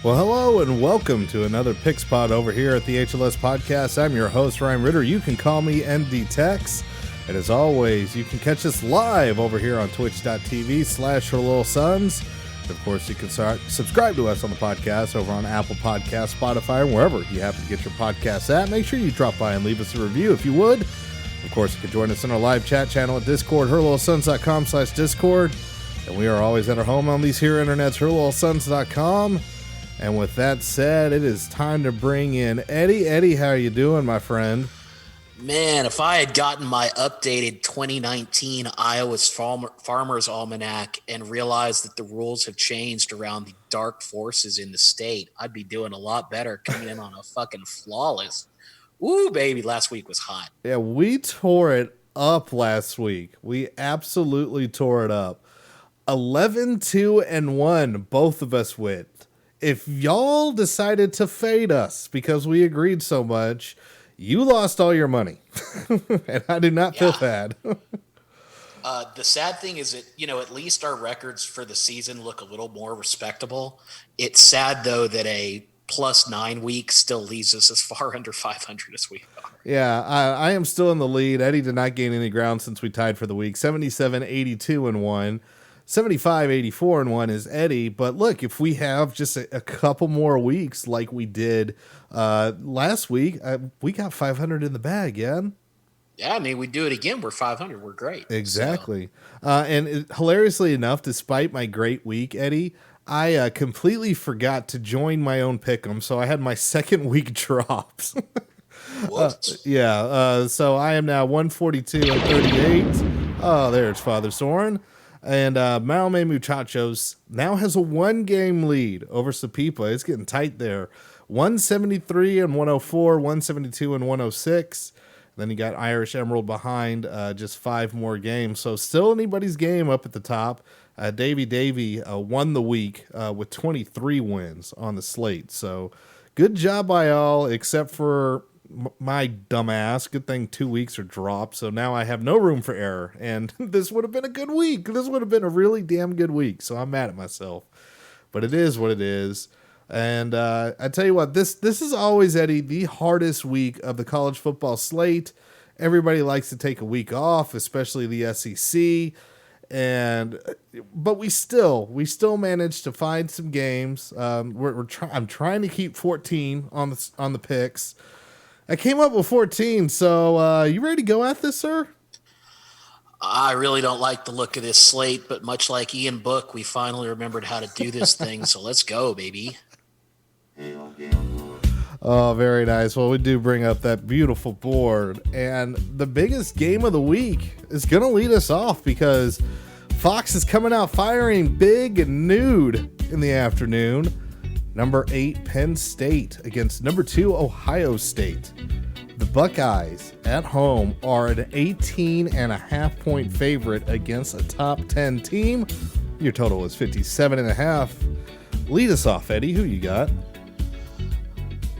Well, hello and welcome to another Picks Pod over here at the HLS Podcast. I'm your host, Ryan Ritter. You can call me ND Tex. And as always, you can catch us live over here on twitch.tv/HerLittleSons. Of course, you can subscribe to us on the podcast over on Apple Podcasts, Spotify, and wherever you happen to get your podcasts at. Make sure you drop by and leave us a review if you would. Of course, you can join us in our live chat channel at Discord, herlittlesons.com/Discord. And we are always at our home on these here internets, herlittlesons.com. And with that said, it is time to bring in Eddie. Eddie, how are you doing, my friend? Man, if I had gotten my updated 2019 Iowa's Farmer's Almanac and realized that the rules have changed around the dark forces in the state, I'd be doing a lot better coming in on a fucking flawless. Ooh, baby, last week was hot. Yeah, we tore it up last week. We absolutely tore it up. 11-2-1, both of us went. If y'all decided to fade us because we agreed so much, you lost all your money. And I do not feel bad. The sad thing is that, at least our records for the season look a little more respectable. It's sad, though, that a +9 week still leaves us as far under 500 as we are. Yeah, I am still in the lead. Eddie did not gain any ground since we tied for the week. 77-82-1. 75-84-1 is Eddie, but look, if we have just a couple more weeks like we did last week, we got 500 in the bag, yeah? Yeah, I mean, we do it again, we're 500, we're great. Exactly. So. Hilariously enough, despite my great week, Eddie, I completely forgot to join my own pick'em, so I had my second week drops. What? So I am now 142-38. Oh, there's Father Soren. And Malme Muchachos now has a 1-game lead over Sapipa. It's getting tight there. 173-104, 172-106. Then you got Irish Emerald behind just 5 more games. So still anybody's game up at the top. Davey won the week with 23 wins on the slate. So good job by all except for my dumbass. Good thing 2 weeks are dropped, so now I have no room for error, and this would have been a good week. This would have been a really damn good week, so I'm mad at myself. But it is what it is. And I tell you what, this is always, Eddie, the hardest week of the college football slate. Everybody likes to take a week off, especially the SEC. But we still managed to find some games. I'm trying to keep 14 on the picks. I came up with 14, so you ready to go at this, sir? I really don't like the look of this slate, but much like Ian Book, we finally remembered how to do this thing, so let's go, baby. Oh, very nice. Well, we do bring up that beautiful board, and the biggest game of the week is going to lead us off because Fox is coming out firing big and nude in the afternoon. Number 8, Penn State against number 2, Ohio State. The Buckeyes at home are an 18.5-point favorite against a top 10 team. Your total is 57.5. Lead us off, Eddie. Who you got?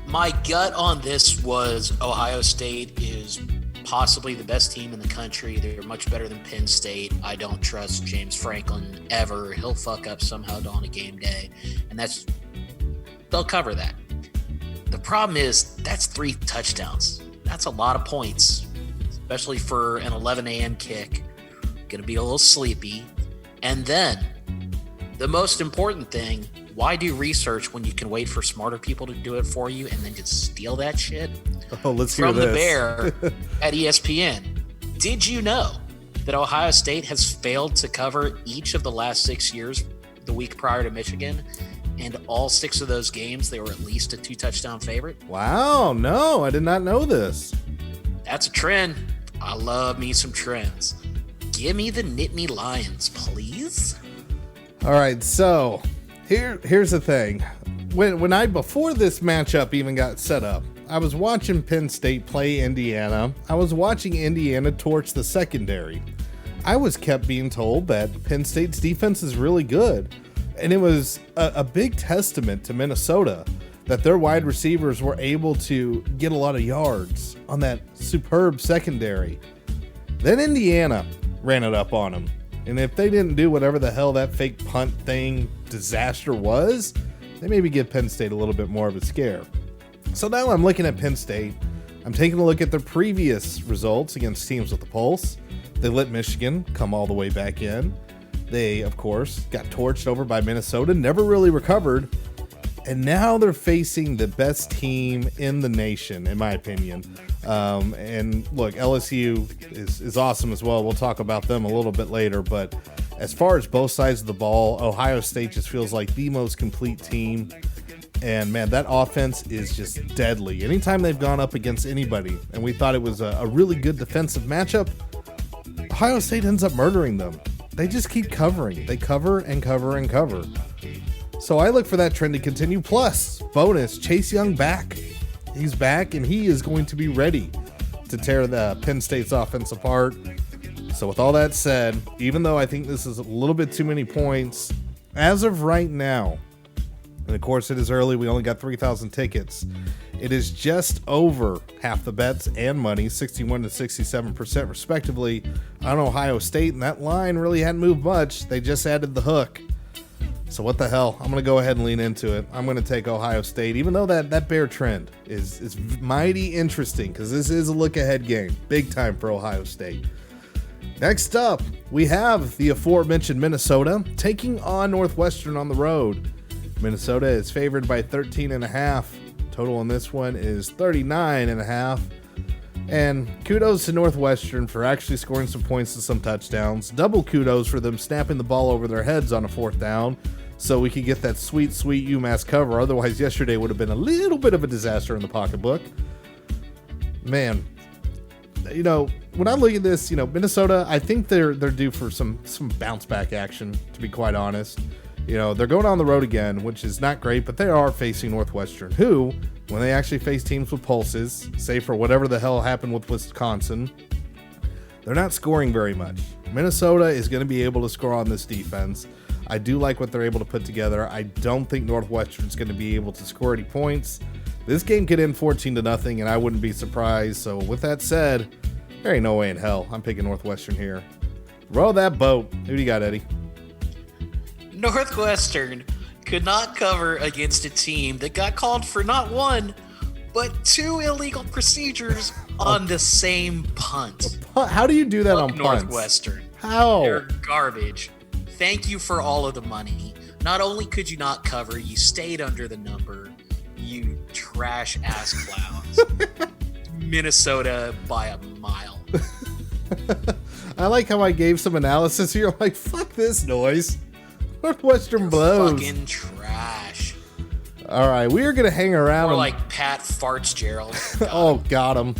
My gut on this was Ohio State is possibly the best team in the country. They're much better than Penn State. I don't trust James Franklin ever. He'll fuck up somehow on a game day. And they'll cover that. The problem is that's 3 touchdowns. That's a lot of points, especially for an 11 a.m. kick. Going to be a little sleepy. And then the most important thing, why do research when you can wait for smarter people to do it for you and then just steal that shit? Oh, let's hear this. From the Bear at ESPN. Did you know that Ohio State has failed to cover each of the last 6 years the week prior to Michigan? And all 6 of those games, they were at least a 2-touchdown favorite. Wow, no, I did not know this. That's a trend. I love me some trends. Give me the Nittany Lions, please. All right, so here's the thing. Before this matchup even got set up, I was watching Penn State play Indiana. I was watching Indiana torch the secondary. I was kept being told that Penn State's defense is really good. And it was a big testament to Minnesota that their wide receivers were able to get a lot of yards on that superb secondary. Then Indiana ran it up on them. And if they didn't do whatever the hell that fake punt thing disaster was, they maybe give Penn State a little bit more of a scare. So now I'm looking at Penn State. I'm taking a look at their previous results against teams with the pulse. They let Michigan come all the way back in. They, of course, got torched over by Minnesota, never really recovered. And now they're facing the best team in the nation, in my opinion. And look, LSU is awesome as well. We'll talk about them a little bit later. But as far as both sides of the ball, Ohio State just feels like the most complete team. And man, that offense is just deadly. Anytime they've gone up against anybody, and we thought it was a really good defensive matchup, Ohio State ends up murdering them. They just keep covering. They cover and cover and cover. So I look for that trend to continue. Plus, bonus, Chase Young back. He's back, and he is going to be ready to tear the Penn State's offense apart. So with all that said, even though I think this is a little bit too many points, as of right now, and of course it is early, we only got 3,000 tickets, it is just over half the bets and money, 61 to 67% respectively, on Ohio State, and that line really hadn't moved much. They just added the hook. So what the hell? I'm going to go ahead and lean into it. I'm going to take Ohio State, even though that bear trend is mighty interesting, because this is a look-ahead game. Big time for Ohio State. Next up, we have the aforementioned Minnesota taking on Northwestern on the road. Minnesota is favored by 13.5. Total on this one is 39.5. And kudos to Northwestern for actually scoring some points and some touchdowns. Double kudos for them snapping the ball over their heads on a 4th down so we could get that sweet, sweet UMass cover. Otherwise, yesterday would have been a little bit of a disaster in the pocketbook. Man, you know, when I look at this, you know, Minnesota, I think they're due for some bounce back action, to be quite honest. You know, they're going on the road again, which is not great, but they are facing Northwestern, who, when they actually face teams with pulses, say for whatever the hell happened with Wisconsin, they're not scoring very much. Minnesota is going to be able to score on this defense. I do like what they're able to put together. I don't think Northwestern's going to be able to score any points. This game could end 14-0, and I wouldn't be surprised. So with that said, there ain't no way in hell I'm picking Northwestern here. Row that boat. Who do you got, Eddie? Northwestern could not cover against a team that got called for not one, but 2 illegal procedures on the same punt. How do you do that on punts? Northwestern. How? They're garbage. Thank you for all of the money. Not only could you not cover, you stayed under the number. You trash ass clowns. Minnesota by a mile. I like how I gave some analysis here. I'm like, fuck this noise. Northwestern blows. Fucking trash. All right, we are going to hang around. Or like Pat Fartsgerald. Oh, got him.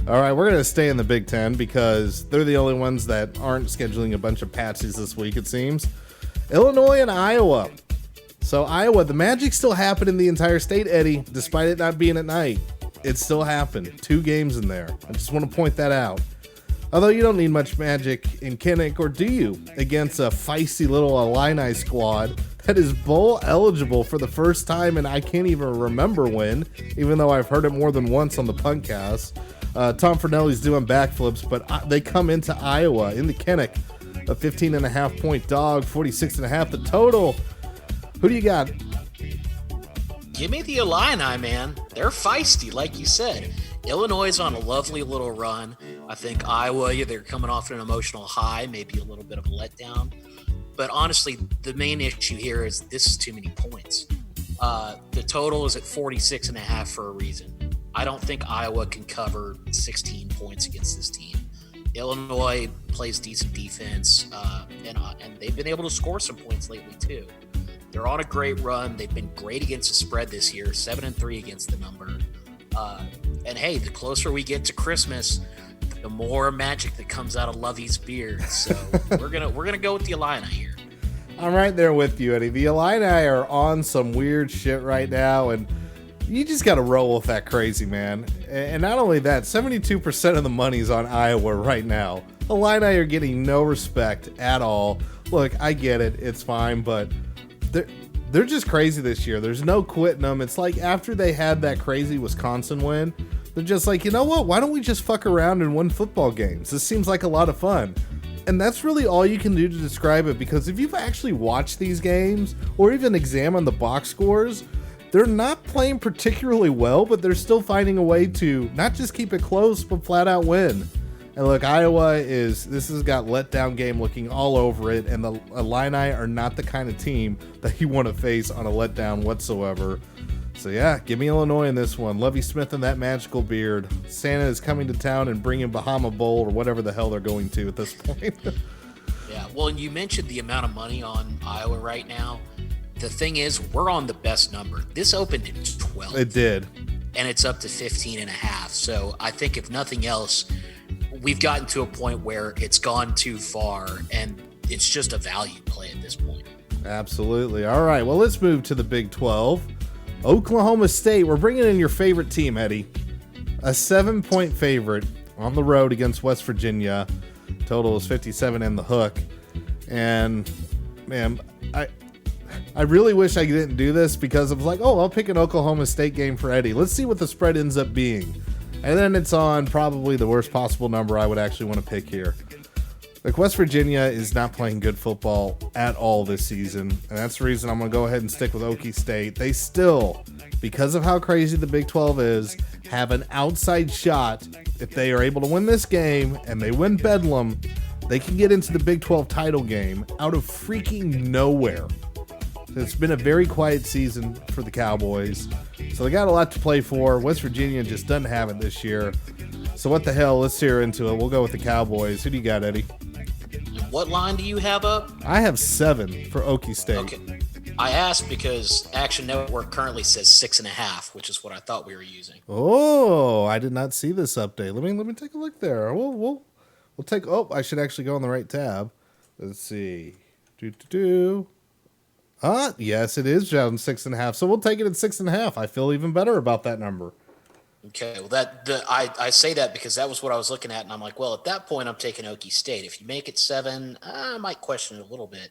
All right, we're going to stay in the Big Ten because they're the only ones that aren't scheduling a bunch of patsies this week, it seems. Illinois and Iowa. So Iowa, the magic still happened in the entire state, Eddie, despite it not being at night. It still happened. 2 games in there. I just want to point that out. Although you don't need much magic in Kinnick, or do you, against a feisty little Illini squad that is bowl eligible for the first time, and I can't even remember when, even though I've heard it more than once on the Punkcast. Tom Fernelli's doing backflips, but they come into Iowa in the Kinnick, a 15.5 point dog, 46.5 the total. Who do you got? Give me the Illini, man. They're feisty, like you said. Illinois is on a lovely little run. I think Iowa, they're coming off an emotional high, maybe a little bit of a letdown. But honestly, the main issue here is this is too many points. The total is at 46.5 for a reason. I don't think Iowa can cover 16 points against this team. Illinois plays decent defense, and they've been able to score some points lately too. They're on a great run. They've been great against the spread this year, 7-3 against the number. And hey, the closer we get to Christmas, the more magic that comes out of Lovey's beard. So we're gonna go with the Illini here. I'm right there with you, Eddie. The Illini are on some weird shit right now, and you just got to roll with that crazy, man. And not only that, 72% of the money's on Iowa right now. Illini are getting no respect at all. Look, I get it. It's fine, but they're just crazy this year. There's no quitting them. It's like after they had that crazy Wisconsin win, they're just like, you know what? Why don't we just fuck around and win football games? This seems like a lot of fun. And that's really all you can do to describe it, because if you've actually watched these games or even examined the box scores, they're not playing particularly well, but they're still finding a way to not just keep it close, but flat out win. And look, this has got letdown game looking all over it, and the Illini are not the kind of team that you want to face on a letdown whatsoever. So yeah, give me Illinois in this one. Lovie Smith and that magical beard. Santa is coming to town and bringing Bahama Bowl or whatever the hell they're going to at this point. Yeah, well, and you mentioned the amount of money on Iowa right now. The thing is, we're on the best number. This opened at 12. It did. And it's up to 15 and a half. So I think if nothing else, we've gotten to a point where it's gone too far and it's just a value play at this point. Absolutely. All right, well, let's move to the Big 12. Oklahoma State, we're bringing in your favorite team, Eddie. A 7-point favorite on the road against West Virginia. Total is 57 and the hook. And, man, I really wish I didn't do this, because I was like, I'll pick an Oklahoma State game for Eddie. Let's see what the spread ends up being. And then it's on probably the worst possible number I would actually want to pick here. Like, West Virginia is not playing good football at all this season, and that's the reason I'm going to go ahead and stick with Okie State. They still, because of how crazy the Big 12 is, have an outside shot. If they are able to win this game and they win Bedlam, they can get into the Big 12 title game out of freaking nowhere. It's been a very quiet season for the Cowboys, so they got a lot to play for. West Virginia just doesn't have it this year. So what the hell? Let's tear into it. We'll go with the Cowboys. Who do you got, Eddie? What line do you have up? I have 7 for Okie State. Okay. I asked because Action Network currently says 6.5, which is what I thought we were using. Oh, I did not see this update. Let me take a look there. We'll take. Oh, I should actually go on the right tab. Let's see. Yes, it is down 6.5. So we'll take it at 6.5. I feel even better about that number. Okay, well, I say that because that was what I was looking at, and I'm like, well, at that point, I'm taking Okie State. If you make it 7, I might question it a little bit.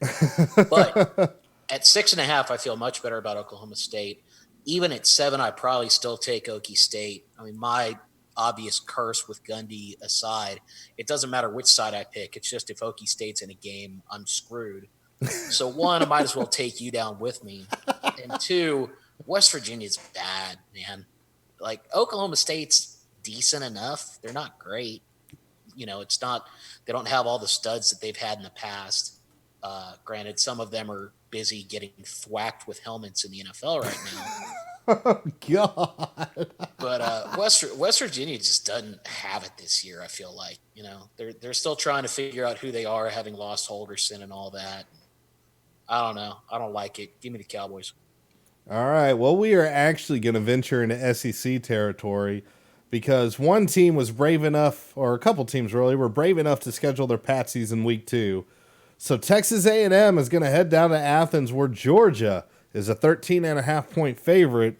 But at 6.5, I feel much better about Oklahoma State. Even at 7, I probably still take Okie State. I mean, my obvious curse with Gundy aside, it doesn't matter which side I pick. It's just if Okie State's in a game, I'm screwed. So 1, I might as well take you down with me. And 2, West Virginia's bad, man. Like, Oklahoma State's decent enough. They're not great. It's not – they don't have all the studs that they've had in the past. Granted, some of them are busy getting thwacked with helmets in the NFL right now. Oh, God. But West Virginia just doesn't have it this year, I feel like. They're still trying to figure out who they are, having lost Holgerson and all that. I don't know. I don't like it. Give me the Cowboys. All right. Well, we are actually going to venture into SEC territory, because one team was brave enough, or a couple teams really, were brave enough to schedule their Patsies in week 2. So Texas A&M is going to head down to Athens, where Georgia is a 13.5-point favorite,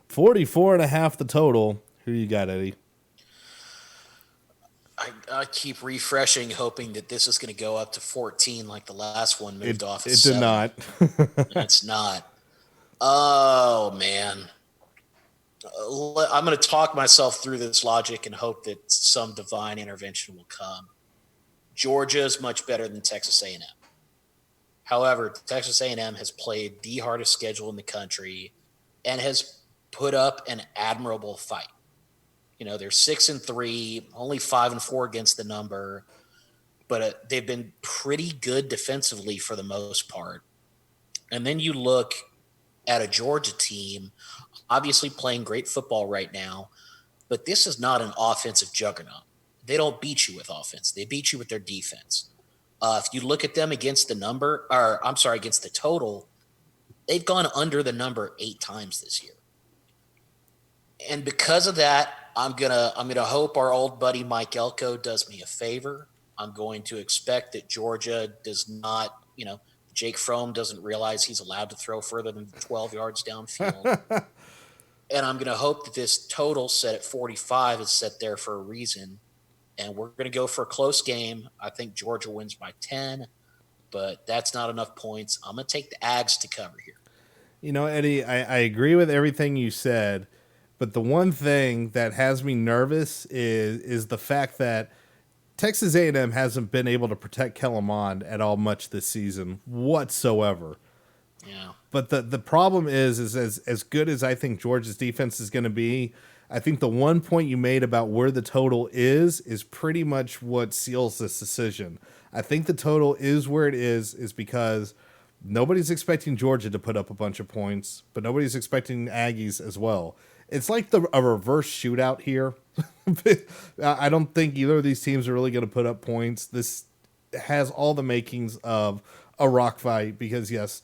44.5 the total. Who you got, Eddie? I keep refreshing, hoping that this is going to go up to 14 like the last one moved off. It did not. It's not. Oh, man. I'm going to talk myself through this logic and hope that some divine intervention will come. Georgia is much better than Texas A&M. However, Texas A&M has played the hardest schedule in the country and has put up an admirable fight. They're 6-3, only 5-4 against the number, but they've been pretty good defensively for the most part. And then you look at a Georgia team, obviously playing great football right now, but this is not an offensive juggernaut. They don't beat you with offense. They beat you with their defense. If you look at them against against the total, they've gone under the number 8 times this year. And because of that, I'm gonna hope our old buddy Mike Elko does me a favor. I'm going to expect that Georgia does not, Jake Fromm doesn't realize he's allowed to throw further than 12 yards downfield. And I'm going to hope that this total set at 45 is set there for a reason. And we're going to go for a close game. I think Georgia wins by 10, but that's not enough points. I'm going to take the Ags to cover here. Eddie, I agree with everything you said, but the one thing that has me nervous is the fact that Texas A&M hasn't been able to protect Kellen Mond at all much this season whatsoever. Yeah. But the problem is as good as I think Georgia's defense is going to be, I think the one point you made about where the total is pretty much what seals this decision. I think the total is where it is because nobody's expecting Georgia to put up a bunch of points, but nobody's expecting Aggies as well. It's like a reverse shootout here. I don't think either of these teams are really going to put up points. This has all the makings of a rock fight because, yes,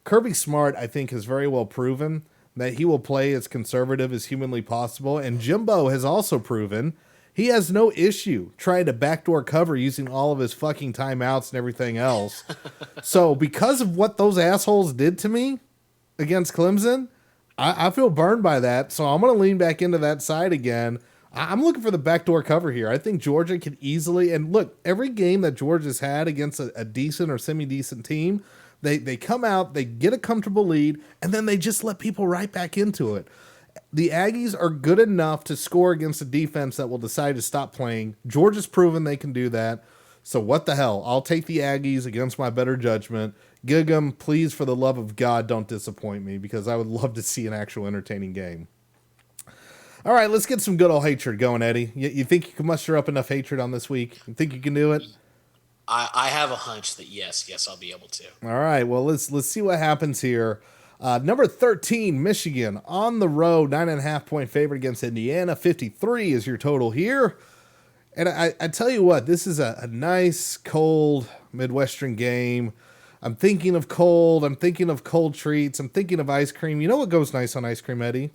Kirby Smart, I think, has very well proven that he will play as conservative as humanly possible. And Jimbo has also proven he has no issue trying to backdoor cover using all of his fucking timeouts and everything else. So because of what those assholes did to me against Clemson, I feel burned by that. So I'm going to lean back into that side again. I'm looking for the backdoor cover here. I think Georgia can easily, and look, every game that Georgia's had against a decent or semi-decent team, they come out, they get a comfortable lead, and then they just let people right back into it. The Aggies are good enough to score against a defense that will decide to stop playing. Georgia's proven they can do that. So what the hell? I'll take the Aggies against my better judgment. Gig'em, please, for the love of God, don't disappoint me because I would love to see an actual entertaining game. All right, let's get some good old hatred going, Eddie. You think you can muster up enough hatred on this week? You think you can do it? I have a hunch that yes, I'll be able to. All right, well, let's see what happens here. Number 13, Michigan, on the road, 9.5-point favorite against Indiana. 53 is your total here. And I tell you what, this is a nice, cold Midwestern game. I'm thinking of cold. I'm thinking of cold treats. I'm thinking of ice cream. You know what goes nice on ice cream, Eddie?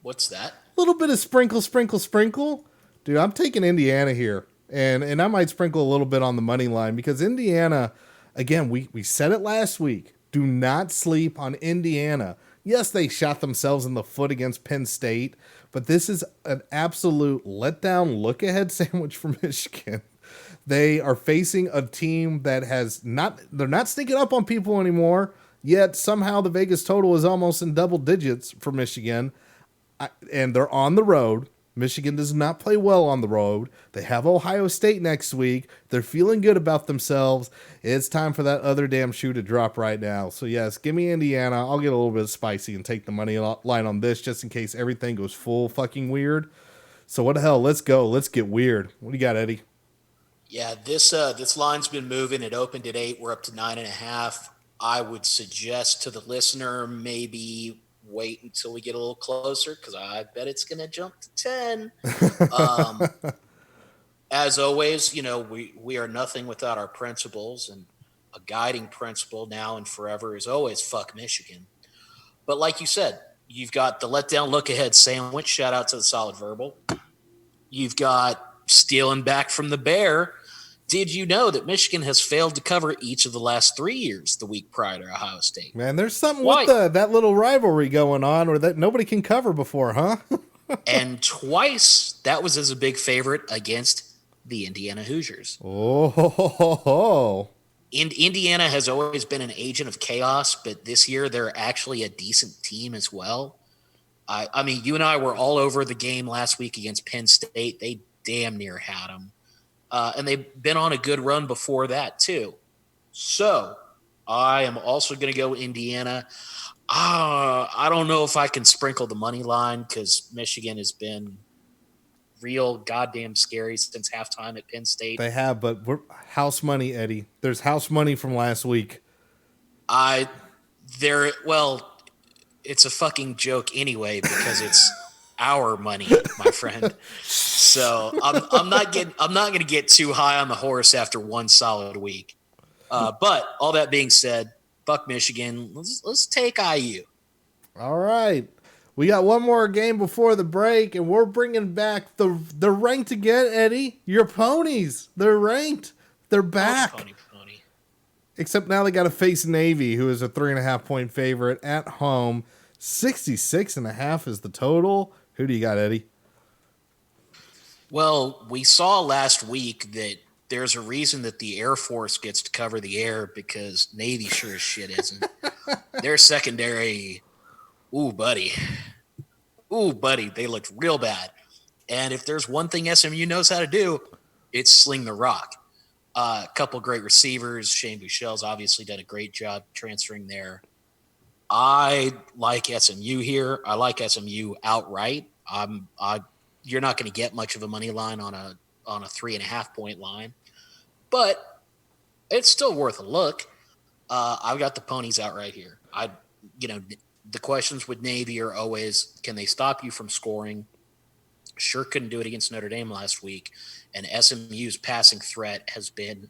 What's that? A little bit of sprinkle, sprinkle, sprinkle. Dude, I'm taking Indiana here. And I might sprinkle a little bit on the money line because Indiana, again, we said it last week. Do not sleep on Indiana. Yes, they shot themselves in the foot against Penn State, but this is an absolute letdown look-ahead sandwich for Michigan. They are facing a team that they're not sneaking up on people anymore, yet somehow the Vegas total is almost in double digits for Michigan, and they're on the road. Michigan does not play well on the road. They have Ohio State next week. They're feeling good about themselves. It's time for that other damn shoe to drop right now. So, yes, give me Indiana. I'll get a little bit spicy and take the money line on this just in case everything goes full fucking weird. So, what the hell? Let's go. Let's get weird. What do you got, Eddie? Yeah, this line's been moving. It opened at 8. We're up to 9.5. I would suggest to the listener maybe wait until we get a little closer because I bet it's going to jump to 10. As always, we are nothing without our principles, and a guiding principle now and forever is always fuck Michigan. But like you said, you've got the letdown look ahead sandwich. Shout out to the Solid Verbal. You've got stealing back from the Bear. Did you know that Michigan has failed to cover each of the last 3 years the week prior to Ohio State? Man, there's something with that little rivalry going on or that nobody can cover before, huh? And twice, that was as a big favorite against the Indiana Hoosiers. Oh. Indiana has always been an agent of chaos, but this year they're actually a decent team as well. I mean, you and I were all over the game last week against Penn State. They damn near had them. And they've been on a good run before that, too. So I am also going to go Indiana. I don't know if I can sprinkle the money line because Michigan has been real goddamn scary since halftime at Penn State. They have, but we're house money, Eddie. There's house money from last week. It's a fucking joke anyway because it's our money, my friend. So I'm not going to get too high on the horse after one solid week. But all that being said, fuck Michigan. Let's take IU. All right. We got one more game before the break, and we're bringing back the ranked again, Eddie. Your ponies. They're ranked. They're back. Pony. Except now they got to face Navy, who is a 3.5-point favorite at home. 66.5 is the total. Who do you got, Eddie? Well, we saw last week that there's a reason that the Air Force gets to cover the air because Navy sure as shit isn't. Their secondary, ooh, buddy, they looked real bad. And if there's one thing SMU knows how to do, It's Sling the Rock. A couple great receivers. Shane Buechele's obviously done a great job transferring there. I like SMU here. I like SMU outright. You're not going to get much of a money line on a 3.5 point line, but it's still worth a look. I've got the ponies outright here. You know, the questions with Navy are always, can they stop you from scoring? Sure couldn't do it against Notre Dame last week, and SMU's passing threat has been,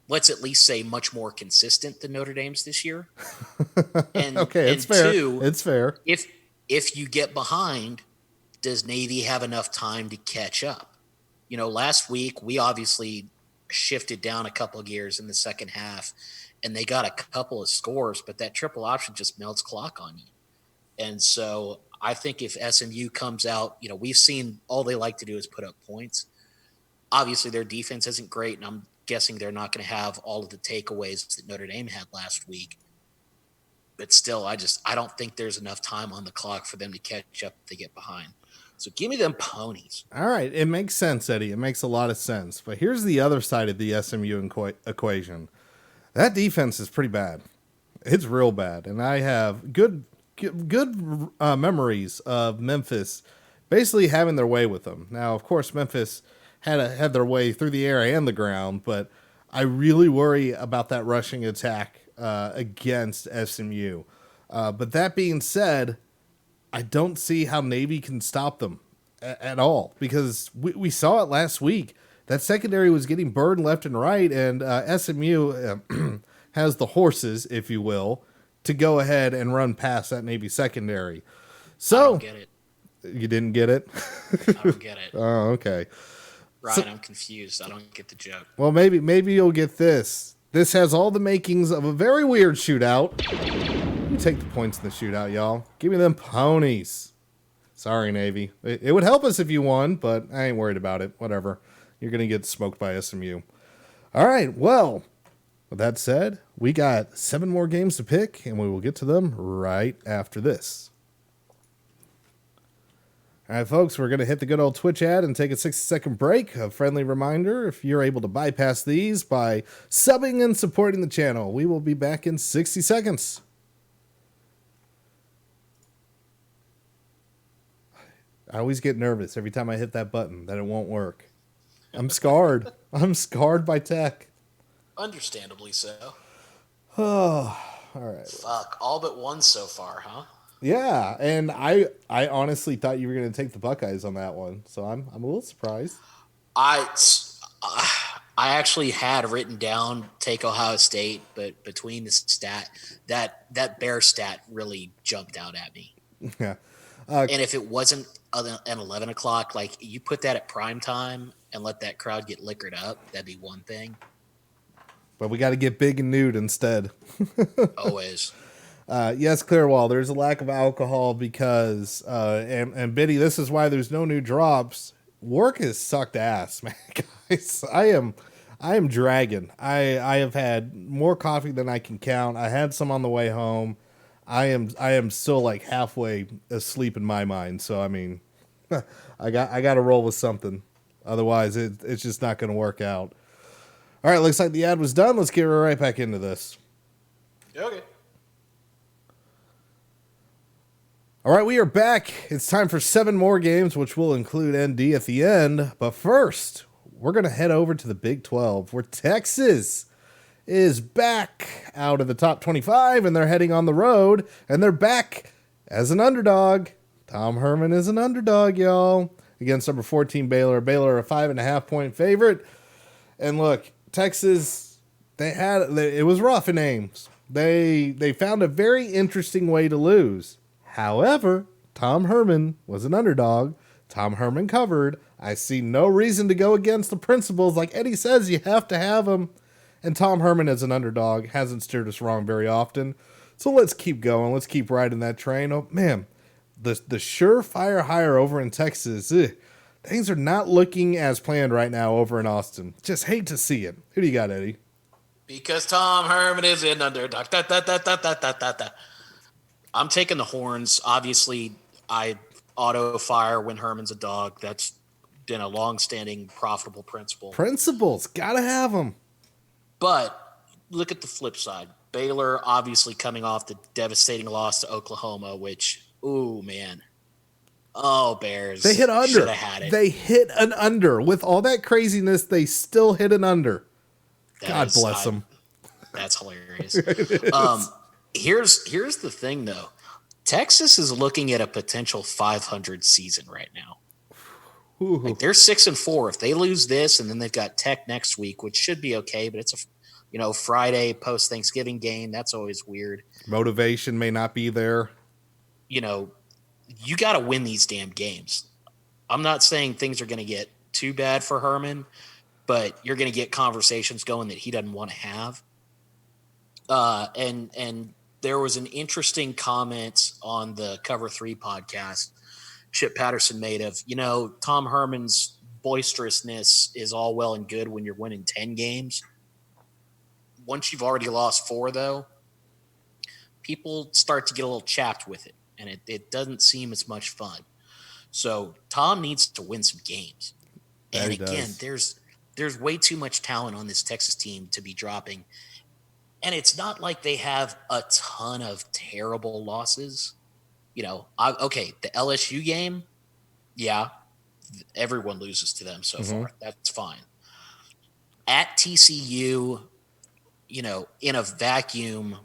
let's at least say, much more consistent than Notre Dame's this year. And Okay, it's and fair. two, It's fair. if you get behind, does Navy have enough time to catch up? You know, last week we obviously shifted down a couple of gears in the second half, and they got a couple of scores, but that triple option just melts clock on you. And so I think if SMU comes out, you know, we've seen all they like to do is put up points. Obviously, their defense isn't great, and I'm guessing they're not going to have all of the takeaways that Notre Dame had last week. But still, I don't think there's enough time on the clock for them to catch up if they get behind. So give me them ponies. All right, it makes sense, Eddie. It makes a lot of sense. But here's the other side of the SMU equation. That defense is pretty bad. It's real bad, and I have good memories of Memphis basically having their way with them. Now, of course, Memphis had their way through the air and the ground, but I really worry about that rushing attack against SMU. But that being said, I don't see how Navy can stop them at all, because we saw it last week. That secondary was getting burned left and right, and SMU has the horses, if you will, to go ahead and run past that Navy secondary. So I don't get it. You didn't get it? I don't get it. Oh, okay. Ryan, I'm confused. I don't get the joke. Well, maybe you'll get this. This has all the makings of a very weird shootout. You take the points in the shootout, y'all. Give me them ponies. Sorry, Navy. It would help us if you won, but I ain't worried about it. Whatever. You're going to get smoked by SMU. All right, well, with that said, we got 7 more games to pick, and we will get to them right after this. All right, folks, we're going to hit the good old Twitch ad and take a 60-second break. A friendly reminder, if you're able to bypass these by subbing and supporting the channel, we will be back in 60 seconds. I always get nervous every time I hit that button that it won't work. I'm scarred. I'm scarred by tech. Understandably so. Oh, all right. Fuck, all but one so far, huh? Yeah, and I honestly thought you were going to take the Buckeyes on that one, so I'm a little surprised. I actually had written down take Ohio State, but between the stat, that bear stat really jumped out at me. Yeah. And if it wasn't an 11 o'clock, like you put that at prime time and let that crowd get liquored up, that'd be one thing. But we got to get big and nude instead. Always. Yes, Clearwall, there's a lack of alcohol because, and Biddy, this is why there's no new drops. Work has sucked ass, man, guys. I am dragging. I have had more coffee than I can count. I had some on the way home. I am still like halfway asleep in my mind. So, I mean, I got to roll with something. Otherwise, it's just not going to work out. All right, looks like the ad was done. Let's get right back into this. Okay. All right, we are back. It's time for 7 more games, which will include ND at the end. But first, we're going to head over to the Big 12, where Texas is back out of the top 25, and they're heading on the road, and they're back as an underdog. Tom Herman is an underdog, y'all, against number 14 Baylor. Baylor, a 5.5-point favorite. And look, Texas, it was rough in Ames. They found a very interesting way to lose. However, Tom Herman was an underdog. Tom Herman covered. I see no reason to go against the principles. Like Eddie says, you have to have them. And Tom Herman as an underdog hasn't steered us wrong very often. So let's keep going. Let's keep riding that train. Oh, man, the surefire hire over in Texas. Things are not looking as planned right now over in Austin. Just hate to see it. Who do you got, Eddie? Because Tom Herman is an underdog. Da, da, da, da, da, da, da, da. I'm taking the horns. Obviously, I auto fire when Herman's a dog. That's been a long-standing profitable principle. Principles, gotta have them. But look at the flip side. Baylor obviously coming off the devastating loss to Oklahoma, which, ooh, man. Oh, Bears. They hit under. Should have had it. They hit an under. With all that craziness, they still hit an under. God bless them. That's hilarious. Here's the thing, though. Texas is looking at a potential 500 season right now. Like they're 6-4. If they lose this, and then they've got Tech next week, which should be okay, but it's a Friday post Thanksgiving game. That's always weird. Motivation may not be there. You got to win these damn games. I'm not saying things are going to get too bad for Herman, but you're going to get conversations going that he doesn't want to have. And there was an interesting comment on the Cover 3 podcast Chip Patterson made of, Tom Herman's boisterousness is all well and good when you're winning 10 games. Once you've already lost 4, though, people start to get a little chapped with it, and it doesn't seem as much fun. So Tom needs to win some games. And again, there's way too much talent on this Texas team to be dropping. And it's not like they have a ton of terrible losses. The LSU game, yeah, everyone loses to them so far. That's fine. At TCU, in a vacuum,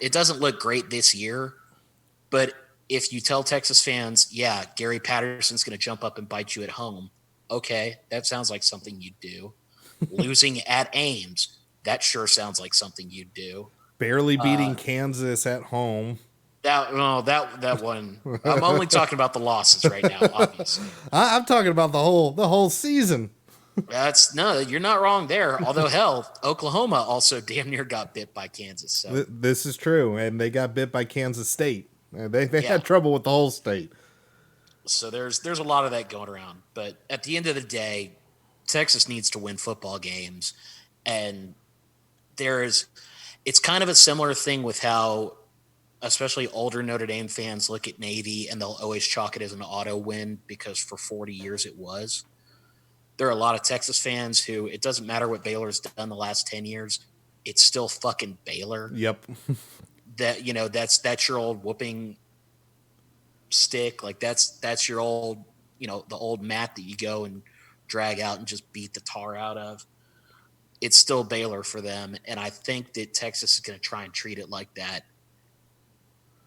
it doesn't look great this year. But if you tell Texas fans, yeah, Gary Patterson's going to jump up and bite you at home, okay, that sounds like something you'd do. Losing at Ames, that sure sounds like something you'd do. Barely beating Kansas at home. That one. I'm only talking about the losses right now, obviously. I'm talking about the whole season. You're not wrong there. Although, hell, Oklahoma also damn near got bit by Kansas. So this is true, and they got bit by Kansas State. They had trouble with the whole state. So there's a lot of that going around. But at the end of the day, Texas needs to win football games, and it's kind of a similar thing with how, especially older Notre Dame fans look at Navy and they'll always chalk it as an auto win because for 40 years it was. There are a lot of Texas fans who it doesn't matter what Baylor's done the last 10 years. It's still fucking Baylor. Yep. That's your old whooping stick. Like that's your old, the old mat that you go and drag out and just beat the tar out of. It's still Baylor for them. And I think that Texas is going to try and treat it like that.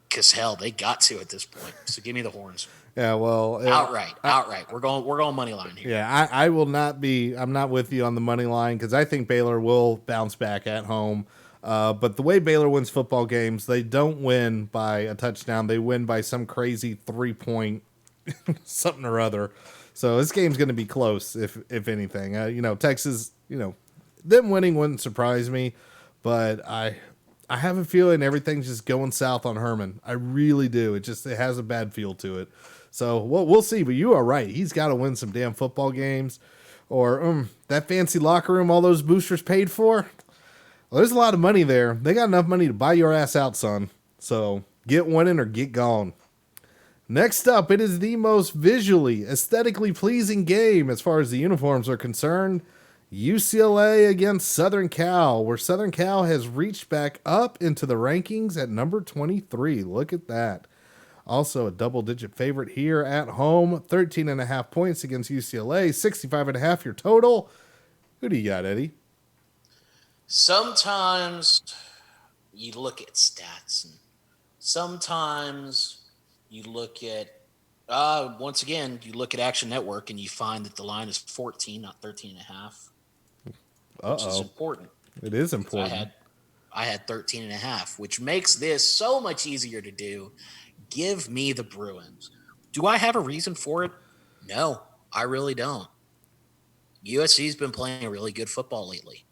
Because hell, they got to at this point. So give me the horns. Yeah, well, outright. We're going money line here. Yeah, I will not be. I'm not with you on the money line because I think Baylor will bounce back at home. But the way Baylor wins football games, they don't win by a touchdown. They win by some crazy 3-point something or other. So this game's going to be close, if anything. Texas, them winning wouldn't surprise me, but I have a feeling everything's just going south on Herman. I really do. It has a bad feel to it. So we'll see. But you are right. He's got to win some damn football games, or that fancy locker room all those boosters paid for. Well, there's a lot of money there. They got enough money to buy your ass out, son. So get winning or get gone. Next up, it is the most visually, aesthetically pleasing game as far as the uniforms are concerned. UCLA against Southern Cal, where Southern Cal has reached back up into the rankings at number 23. Look at that. Also a double-digit favorite here at home. 13.5 points against UCLA. 65.5 your total. Who do you got, Eddie? Sometimes you look at stats, and sometimes you look at, once again, you look at Action Network and you find that the line is 14, not 13.5. Which is important. It is important. I had 13.5, which makes this so much easier to do. Give me the Bruins. Do I have a reason for it? No, I really don't. USC's been playing a really good football lately.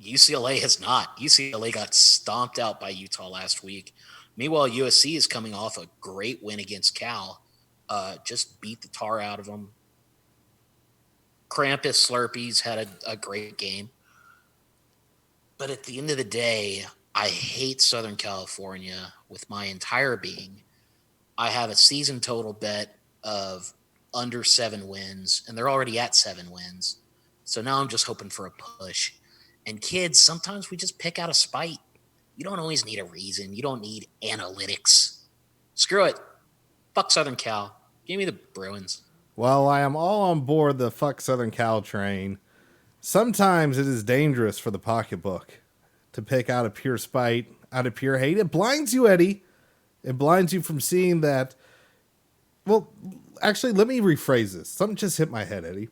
UCLA has not. UCLA got stomped out by Utah last week. Meanwhile, USC is coming off a great win against Cal. Just beat the tar out of them. Krampus Slurpees had a great game. But at the end of the day, I hate Southern California with my entire being. I have a season total bet of under 7 wins, and they're already at 7 wins. So now I'm just hoping for a push. And kids, sometimes we just pick out a spite. You don't always need a reason. You don't need analytics. Screw it. Fuck Southern Cal. Give me the Bruins. Well, I am all on board the fuck Southern Cal train. Sometimes it is dangerous for the pocketbook to pick out of pure spite, out of pure hate. It blinds you, Eddie. It blinds you from seeing that. Well, actually, let me rephrase this. Something just hit my head, Eddie.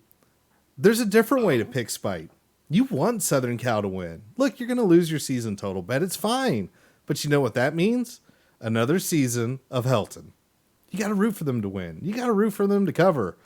There's a different way to pick spite. You want Southern Cal to win. Look, you're going to lose your season total bet. It's fine. But you know what that means? Another season of Helton. You got to root for them to win. You got to root for them to cover.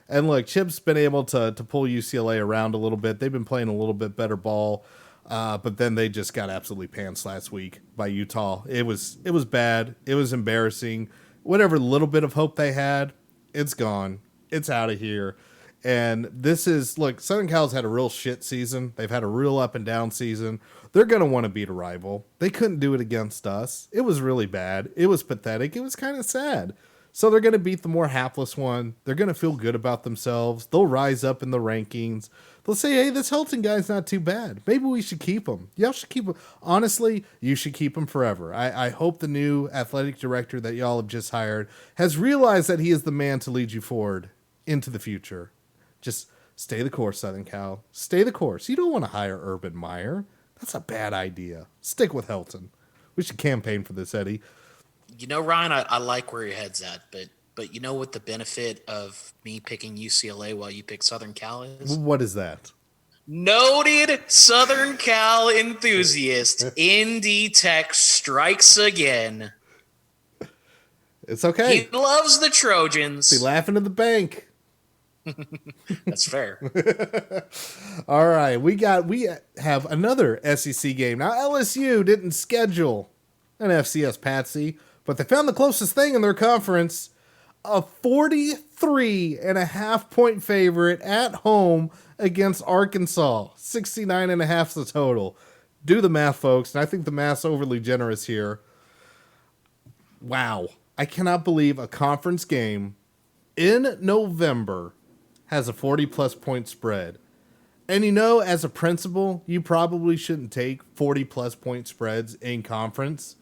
And look, Chip's been able to pull UCLA around a little bit. They've been playing a little bit better ball. But then they just got absolutely pants last week by Utah. It was bad. It was embarrassing. Whatever little bit of hope they had, it's gone. It's out of here. And this is, look, Southern Cal's had a real shit season. They've had a real up and down season. They're going to want to beat a rival. They couldn't do it against us. It was really bad. It was pathetic. It was kind of sad. So they're going to beat the more hapless one. They're going to feel good about themselves. They'll rise up in the rankings. They'll say, hey, this Helton guy's not too bad. Maybe we should keep him. Y'all should keep him. Honestly, you should keep him forever. I hope the new athletic director that y'all have just hired has realized that he is the man to lead you forward into the future. Just stay the course, Southern Cal. Stay the course. You don't want to hire Urban Meyer. That's a bad idea. Stick with Helton. We should campaign for this, Eddie. You know, Ryan, I like where your head's at, but you know what the benefit of me picking UCLA while you pick Southern Cal is? What is that? Noted Southern Cal enthusiast, Indy Tech strikes again. It's okay. He loves the Trojans. Be laughing at the bank. That's fair. All right, we have another SEC game. Now, LSU didn't schedule an FCS Patsy, but they found the closest thing in their conference, a 43.5 point favorite at home against Arkansas. 69.5 is the total. Do the math, folks, and I think the math's overly generous here. Wow. I cannot believe a conference game in November has a 40-plus point spread. And you know, as a principal, you probably shouldn't take 40-plus point spreads in conference.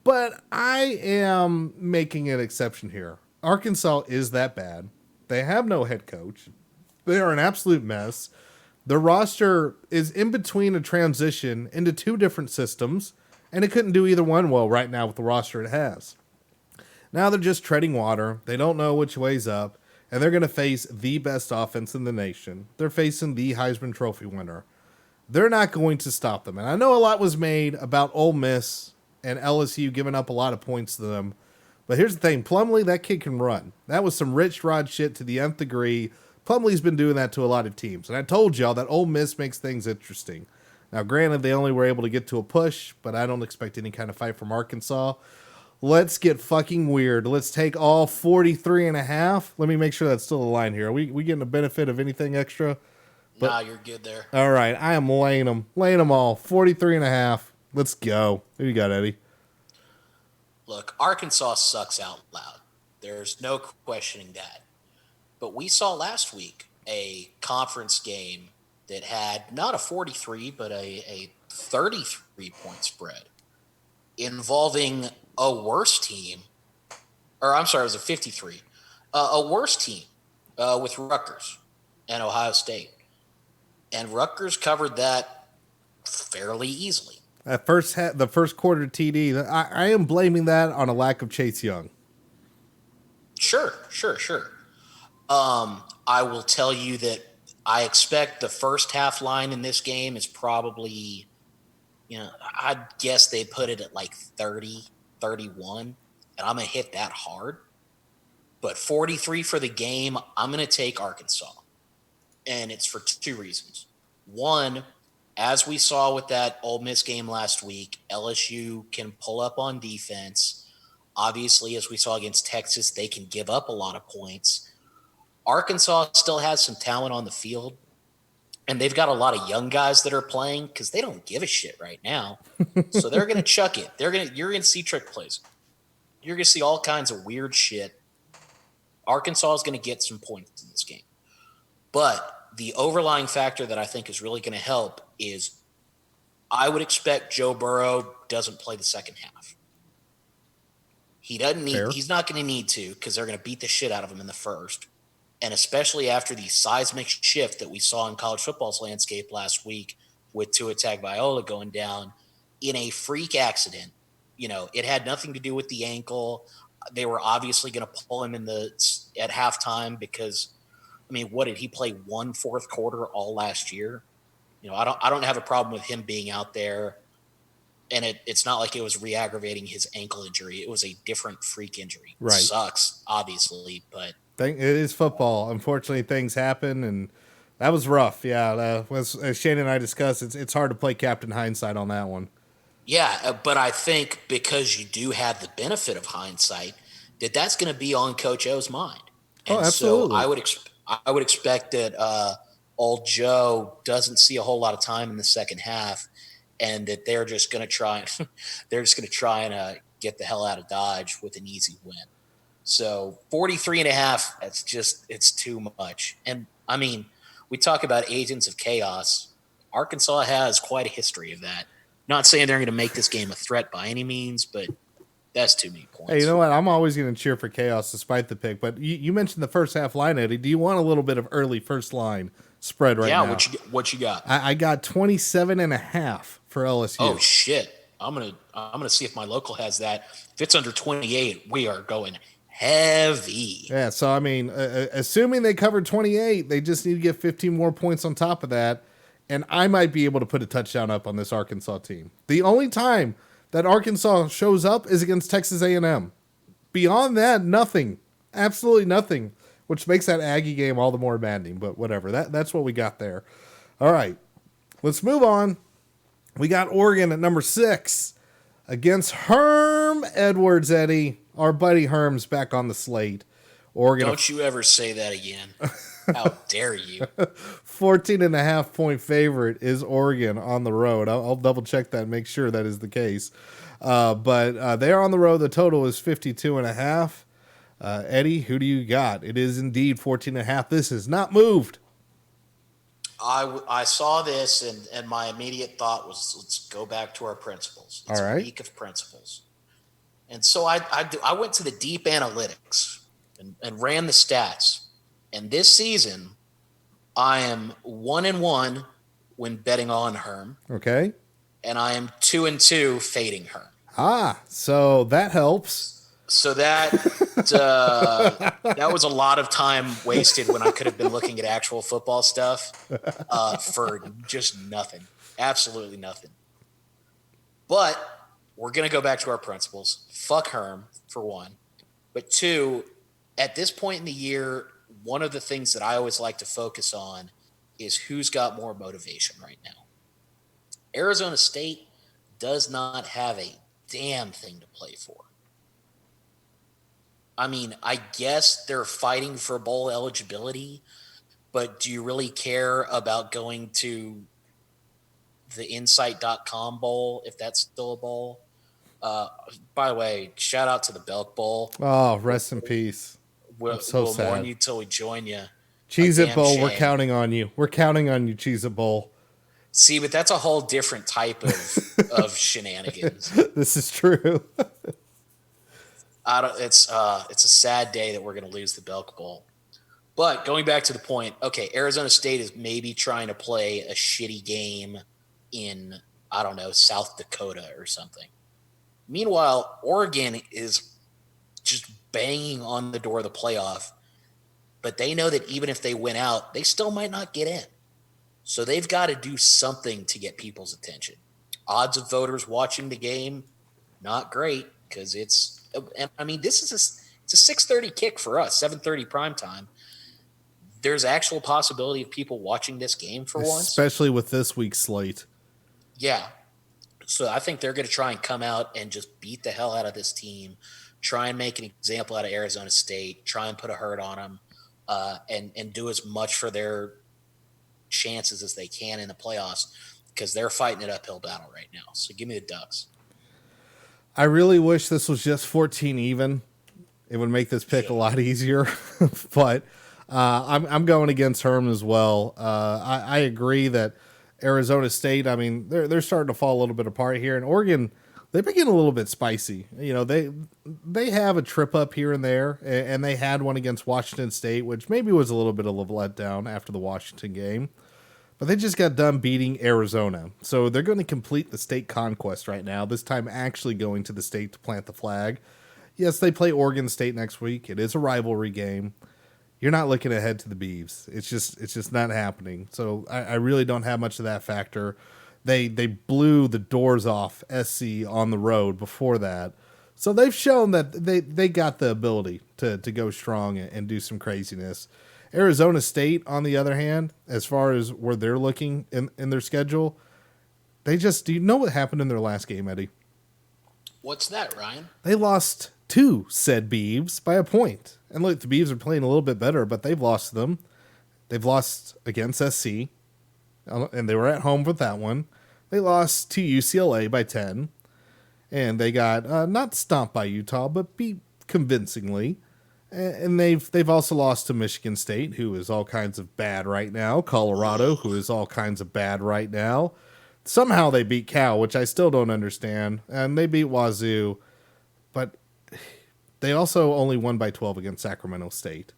But I am making an exception here. Arkansas is that bad. They have no head coach. They are an absolute mess. Their roster is in between a transition into two different systems, and it couldn't do either one well right now with the roster it has. Now they're just treading water. They don't know which way's up. And they're going to face the best offense in the nation. They're facing the Heisman Trophy winner. They're not going to stop them. And I know a lot was made about Ole Miss and LSU giving up a lot of points to them. But here's the thing. Plumlee, that kid can run. That was some Rich Rod shit to the nth degree. Plumlee's been doing that to a lot of teams. And I told y'all that Ole Miss makes things interesting. Now, granted, they only were able to get to a push, but I don't expect any kind of fight from Arkansas. Let's get fucking weird. Let's take all 43.5. Let me make sure that's still a line here. Are we getting the benefit of anything extra? Nah, you're good there. All right. I am laying them all. 43.5. Let's go. Who you got, Eddie? Look, Arkansas sucks out loud. There's no questioning that. But we saw last week a conference game that had not a 43, but a 33-point spread involving a worse team, or I'm sorry, it was a 53, a worse team with Rutgers and Ohio State. And Rutgers covered that fairly easily. The first quarter TD, I am blaming that on a lack of Chase Young. Sure. I will tell you that I expect the first half line in this game is probably, I'd guess they put it at like 30, 31, and I'm going to hit that hard. But 43 for the game, I'm going to take Arkansas. And it's for two reasons. One, as we saw with that Ole Miss game last week, LSU can pull up on defense. Obviously, as we saw against Texas, they can give up a lot of points. Arkansas still has some talent on the field, and they've got a lot of young guys that are playing because they don't give a shit right now. So they're going to chuck it. You're going to see trick plays. You're going to see all kinds of weird shit. Arkansas is going to get some points in this game. But the overlying factor that I think is really going to help is I would expect Joe Burrow doesn't play the second half. He's not going to need to because they're going to beat the shit out of him in the first. And especially after the seismic shift that we saw in college football's landscape last week with Tua Tagovailoa going down in a freak accident. It had nothing to do with the ankle. They were obviously going to pull him at halftime because, what did he play 1/4 quarter all last year? I don't have a problem with him being out there. And it's not like it was re-aggravating his ankle injury. It was a different freak injury. Right. It sucks, obviously, but it is football. Unfortunately, things happen, and that was rough. Yeah, as Shane and I discussed, it's hard to play Captain Hindsight on that one. Yeah, but I think because you do have the benefit of hindsight, that's going to be on Coach O's mind. And absolutely. So I would expect that old Joe doesn't see a whole lot of time in the second half, and that they're just going to try and get the hell out of Dodge with an easy win. So 43.5, it's too much. And we talk about agents of chaos. Arkansas has quite a history of that. Not saying they're going to make this game a threat by any means, but that's too many points. Hey, you know what? I'm always going to cheer for chaos despite the pick. But you mentioned the first half line, Eddie. Do you want a little bit of early first line spread now? Yeah, what you got? I got 27.5 for LSU. Oh shit! I'm gonna see if my local has that. If it's under 28, we are going heavy. Yeah. So assuming they covered 28, they just need to get 15 more points on top of that. And I might be able to put a touchdown up on this Arkansas team. The only time that Arkansas shows up is against Texas A&M. Beyond that, nothing. Absolutely nothing. Which makes that Aggie game all the more maddening. But whatever. That's what we got there. All right. Let's move on. We got Oregon at number 6 against Herm Edwards, Eddie. Our buddy Herm's back on the slate. Oregon. Don't you ever say that again. How dare you? 14.5 point favorite is Oregon on the road. I'll double check that and make sure that is the case. But they're on the road. The total is 52.5. Eddie, who do you got? It is indeed 14.5. This is not moved. I saw this and my immediate thought was, let's go back to our principles. It's all right. A week of principles. And so I went to the deep analytics and ran the stats. And this season, I am 1-1 when betting on Herm. Okay. And I am 2-2 fading Herm. So that helps. So that was a lot of time wasted when I could have been looking at actual football stuff for just nothing. Absolutely nothing. But we're going to go back to our principles. Fuck Herm, for one. But two, at this point in the year, one of the things that I always like to focus on is who's got more motivation right now. Arizona State does not have a damn thing to play for. I guess they're fighting for bowl eligibility, but do you really care about going to the Insight.com bowl if that's still a bowl? By the way, shout out to the Belk Bowl. Oh, rest in peace. We'll mourn you till we join you. Cheez-It Bowl, shame. We're counting on you. We're counting on you, Cheez-It Bowl. See, but that's a whole different type of shenanigans. This is true. It's a sad day that we're going to lose the Belk Bowl. But going back to the point, okay, Arizona State is maybe trying to play a shitty game in, I don't know, South Dakota or something. Meanwhile, Oregon is just banging on the door of the playoff, but they know that even if they win out, they still might not get in. So they've got to do something to get people's attention. Odds of voters watching the game, not great, because this is it's a 6:30 kick for us, 7:30 prime time. There's actual possibility of people watching this game for once. Especially with this week's slate. Yeah. So I think they're going to try and come out and just beat the hell out of this team, try and make an example out of Arizona State, try and put a hurt on them, and do as much for their chances as they can in the playoffs, because they're fighting an uphill battle right now. So give me the Ducks. I really wish this was just 14 even. It would make this pick a Yeah. lot easier, but I'm going against Herm as well. I agree that Arizona State. I mean, they're starting to fall a little bit apart here, and Oregon. They've been getting a little bit spicy. You know, they have a trip up here and there, and they had one against Washington State, which maybe was a little bit of a letdown after the Washington game. But they just got done beating Arizona. So they're going to complete the state conquest right now, this time actually going to the state to plant the flag. Yes, they play Oregon State next week. It is a rivalry game. You're not looking ahead to the Beavs. It's just not happening. So I really don't have much of that factor. They blew the doors off SC on the road before that. So they've shown that they got the ability to go strong and do some craziness. Arizona State, on the other hand, as far as where they're looking in their schedule, do you know what happened in their last game, Eddie? What's that, Ryan? They lost to said Beavs by a point. And look, the Beavs are playing a little bit better, but they've lost them. They've lost against SC, and they were at home with that one. They lost to UCLA by 10, and they got not stomped by Utah, but beat convincingly. And they've also lost to Michigan State, who is all kinds of bad right now. Colorado, who is all kinds of bad right now. Somehow they beat Cal, which I still don't understand. And they beat Wazoo, but they also only won by 12 against Sacramento State.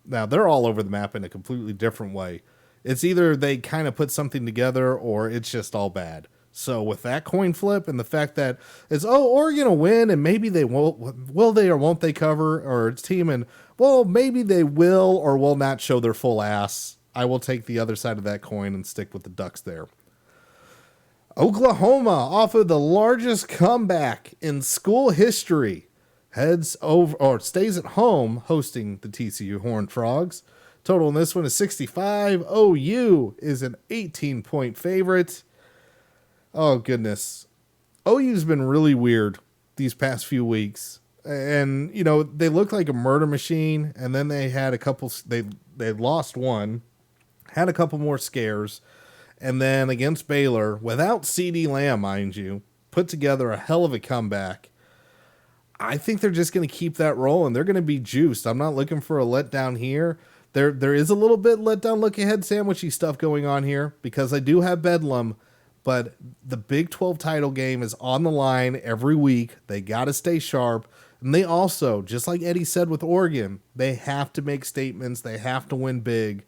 Now, they're all over the map in a completely different way. It's either they kind of put something together or it's just all bad. So with that coin flip and the fact that it's, Oregon will win and maybe they won't, will they or won't they cover, or it's team and, well, maybe they will or will not show their full ass, I will take the other side of that coin and stick with the Ducks there. Oklahoma, off of the largest comeback in school history, heads over or stays at home hosting the TCU Horned Frogs. Total in this one is 65. OU is an 18-point favorite. Oh, goodness. OU's been really weird these past few weeks. And, you know, they look like a murder machine. And then they had a couple, they lost one, had a couple more scares. And then against Baylor, without CD Lamb, mind you, put together a hell of a comeback. I think they're just going to keep that rolling. They're going to be juiced. I'm not looking for a letdown here. There is a little bit letdown, look ahead, sandwichy stuff going on here because I do have Bedlam. But the Big 12 title game is on the line every week. They got to stay sharp. And they also, just like Eddie said with Oregon, they have to make statements. They have to win big.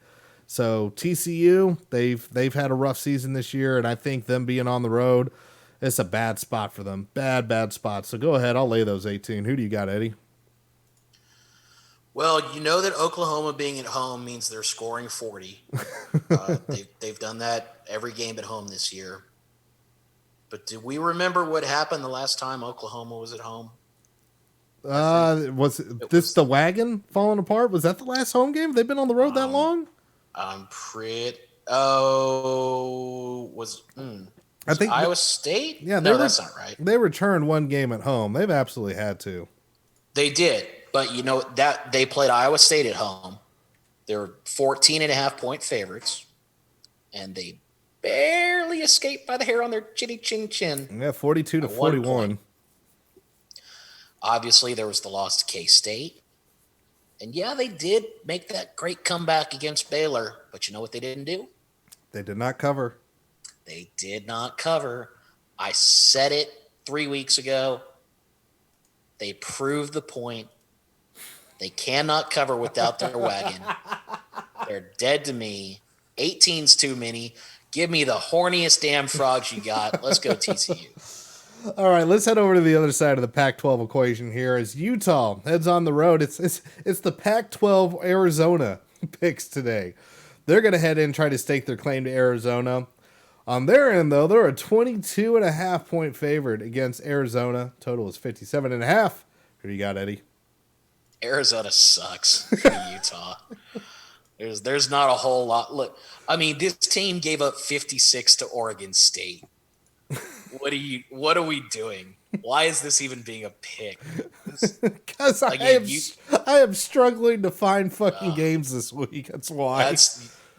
So TCU, they've had a rough season this year, and I think them being on the road, it's a bad spot for them. Bad spot. So go ahead. I'll lay those 18. Who do you got, Eddie? Well, you know that Oklahoma being at home means they're scoring 40. They've done that every game at home this year. But do we remember what happened the last time Oklahoma was at home? Was the wagon falling apart? Was that the last home game? They've been on the road that long? I'm pretty. Oh, I think Iowa State. Yeah, no, that's not right. They returned one game at home. They've absolutely had to. They did, but you know that they played Iowa State at home. They're 14.5-point favorites, and they barely escaped by the hair on their chinny chin chin. Yeah, 42-41. Obviously, there was the loss to K-State. And yeah, they did make that great comeback against Baylor. But you know what they didn't do? They did not cover. They did not cover. I said it 3 weeks ago. They proved the point. They cannot cover without their wagon. They're dead to me. 18's too many. Give me the horniest damn frogs you got. Let's go TCU. All right, let's head over to the other side of the Pac-12 equation here as Utah heads on the road. It's the Pac-12 Arizona picks today. They're going to head in and try to stake their claim to Arizona. On their end, though, they're a 22.5-point favorite against Arizona. Total is 57.5. Who do you got, Eddie? Arizona sucks in Utah. There's not a whole lot. Look, I mean, this team gave up 56 to Oregon State. What are we doing? Why is this even being a pick? Because I am struggling to find fucking games this week. That's why.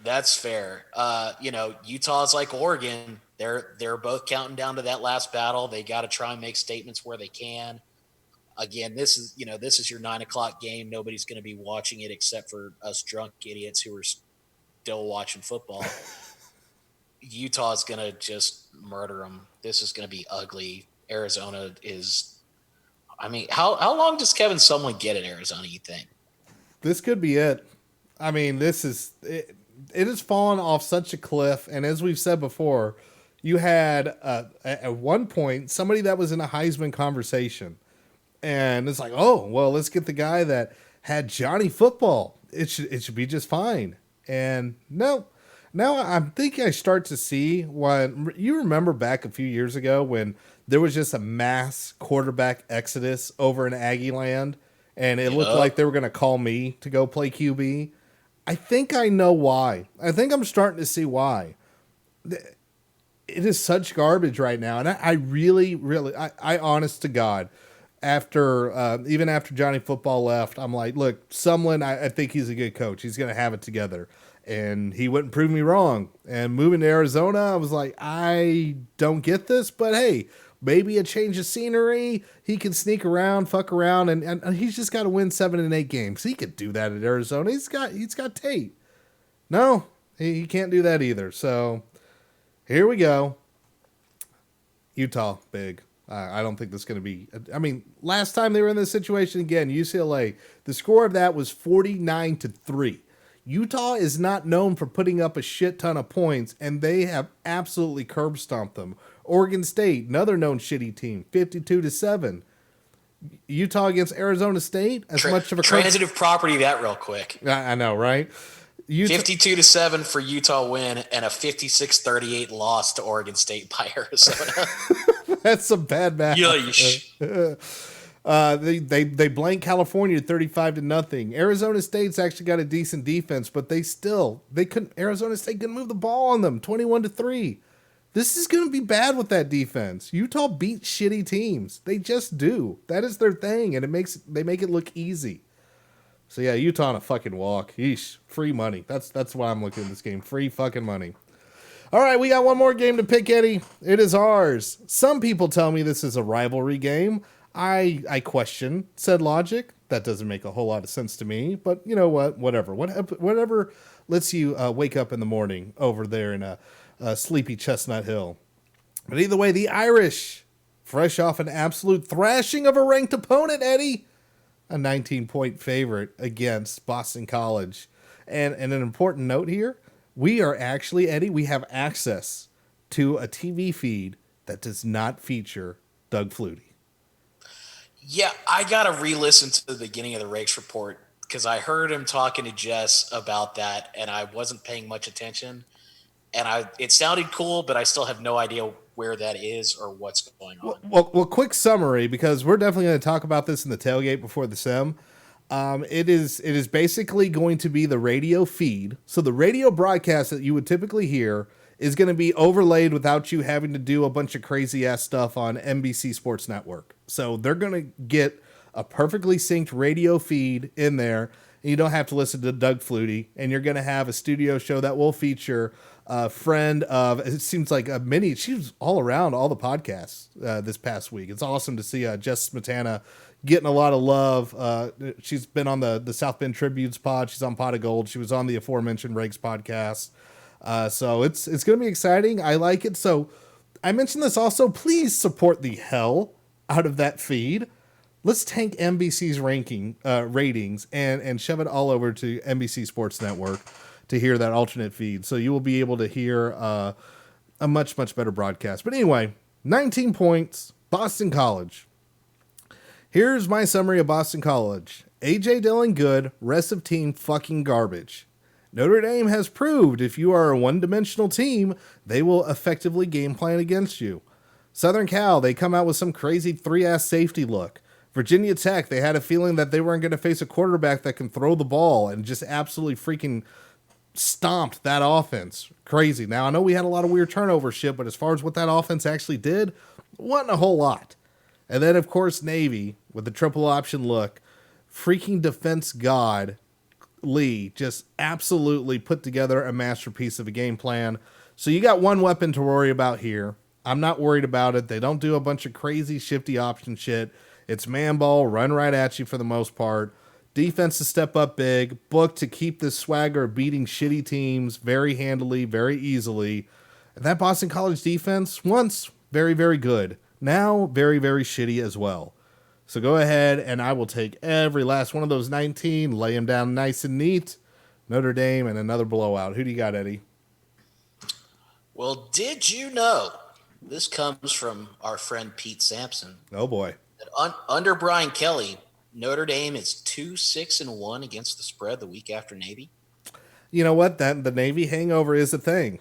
That's fair. Utah's like Oregon. They're both counting down to that last battle. They got to try and make statements where they can. Again, this is your 9 o'clock game. Nobody's going to be watching it except for us drunk idiots who are still watching football. Utah's going to just murder them. This is going to be ugly. Arizona is. I mean, how long does Kevin Sumlin get in Arizona, you think? This could be it. I mean, it has fallen off such a cliff. And as we've said before, you had at one point somebody that was in a Heisman conversation. And it's like, oh, well, let's get the guy that had Johnny Football. It should be just fine. And no, now I'm thinking I start to see when you remember back a few years ago when there was just a mass quarterback exodus over in Aggie land, and it looked like they were going to call me to go play QB. I think I know why. I think I'm starting to see why. It is such garbage right now, and I really, I honest to God, even after Johnny Football left, I'm like, look, Sumlin, I think he's a good coach. He's going to have it together. And he wouldn't prove me wrong. And moving to Arizona, I was like, I don't get this, but hey, maybe a change of scenery. He can sneak around, fuck around, and he's just got to win 7 and 8 games. He could do that at Arizona. He's got Tate. No, he can't do that either. So here we go. Utah, big. I don't think this is going to be. I mean, last time they were in this situation again, UCLA, the score of that was 49-3. Utah is not known for putting up a shit ton of points, and they have absolutely curb stomped them. Oregon State, another known shitty team, 52-7. Utah against Arizona State, as much of a transitive property that real quick. I know, right? 52-7 for Utah win and a 56-38 loss to Oregon State by Arizona. That's some bad math. They blanked California 35-0. Arizona State's actually got a decent defense, but they couldn't. Arizona State couldn't move the ball on them 21-3. This is going to be bad with that defense. Utah beat shitty teams. They just do. That is their thing, and they make it look easy. So yeah, Utah on a fucking walk. Yeesh, free money. That's why I'm looking at this game. Free fucking money. All right, we got one more game to pick, Eddie. It is ours. Some people tell me this is a rivalry game. I question said logic. That doesn't make a whole lot of sense to me. But you know what? Whatever lets you wake up in the morning over there in a sleepy Chestnut Hill. But either way, the Irish, fresh off an absolute thrashing of a ranked opponent, Eddie, a 19-point favorite against Boston College. And an important note here, we are actually, Eddie, we have access to a TV feed that does not feature Doug Flutie. Yeah, I got to re-listen to the beginning of the Rakes Report because I heard him talking to Jess about that, and I wasn't paying much attention. And it sounded cool, but I still have no idea where that is or what's going on. Well, quick summary, because we're definitely going to talk about this in the tailgate before the sim. It is basically going to be the radio feed. So the radio broadcast that you would typically hear is going to be overlaid without you having to do a bunch of crazy ass stuff on NBC Sports Network. So they're going to get a perfectly synced radio feed in there. And you don't have to listen to Doug Flutie, and you're going to have a studio show that will feature a friend of, it seems like she was all around all the podcasts this past week. It's awesome to see Jess Smetana getting a lot of love. She's been on the South Bend Tribunes pod. She's on Pot of Gold. She was on the aforementioned Regs podcast. So it's going to be exciting. I like it. So I mentioned this also. Please support the hell out of that feed. Let's tank NBC's ratings and shove it all over to NBC Sports Network to hear that alternate feed. So you will be able to hear a much, much better broadcast. But anyway, 19 points, Boston College. Here's my summary of Boston College. A.J. Dillon good, rest of team fucking garbage. Notre Dame has proved if you are a one-dimensional team, they will effectively game plan against you. Southern Cal, they come out with some crazy 3-ass safety look. Virginia Tech, they had a feeling that they weren't going to face a quarterback that can throw the ball and just absolutely freaking stomped that offense. Crazy. Now, I know we had a lot of weird turnover shit, but as far as what that offense actually did, wasn't a whole lot. And then, of course, Navy with the triple option look. Freaking defense god Lee just absolutely put together a masterpiece of a game plan. So you got one weapon to worry about here. I'm not worried about it. They don't do a bunch of crazy shifty option shit. It's man ball, run right at you for the most part. Defense to step up big, book to keep this swagger of beating shitty teams very handily, very easily. And that Boston College defense, once very, very good, now very, very shitty as well. So go ahead, and I will take every last one of those 19, lay them down nice and neat. Notre Dame and another blowout. Who do you got, Eddie? Well, did you know this comes from our friend Pete Sampson? Oh boy. That under Brian Kelly, Notre Dame is 2-6-1 against the spread the week after Navy. You know what? That the Navy hangover is a thing.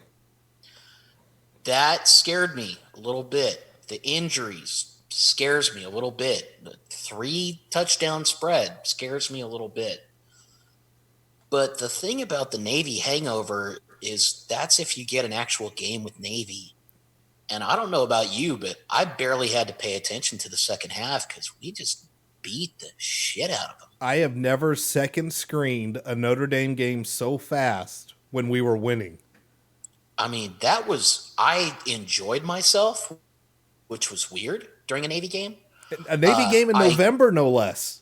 That scared me a little bit. The injuries scares me a little bit. The 3 touchdown spread scares me a little bit. But the thing about the Navy hangover is that's if you get an actual game with Navy. And I don't know about you, but I barely had to pay attention to the second half because we just beat the shit out of them. I have never second screened a Notre Dame game so fast when we were winning. I mean, I enjoyed myself, which was weird during a Navy game. A Navy game in November, no less.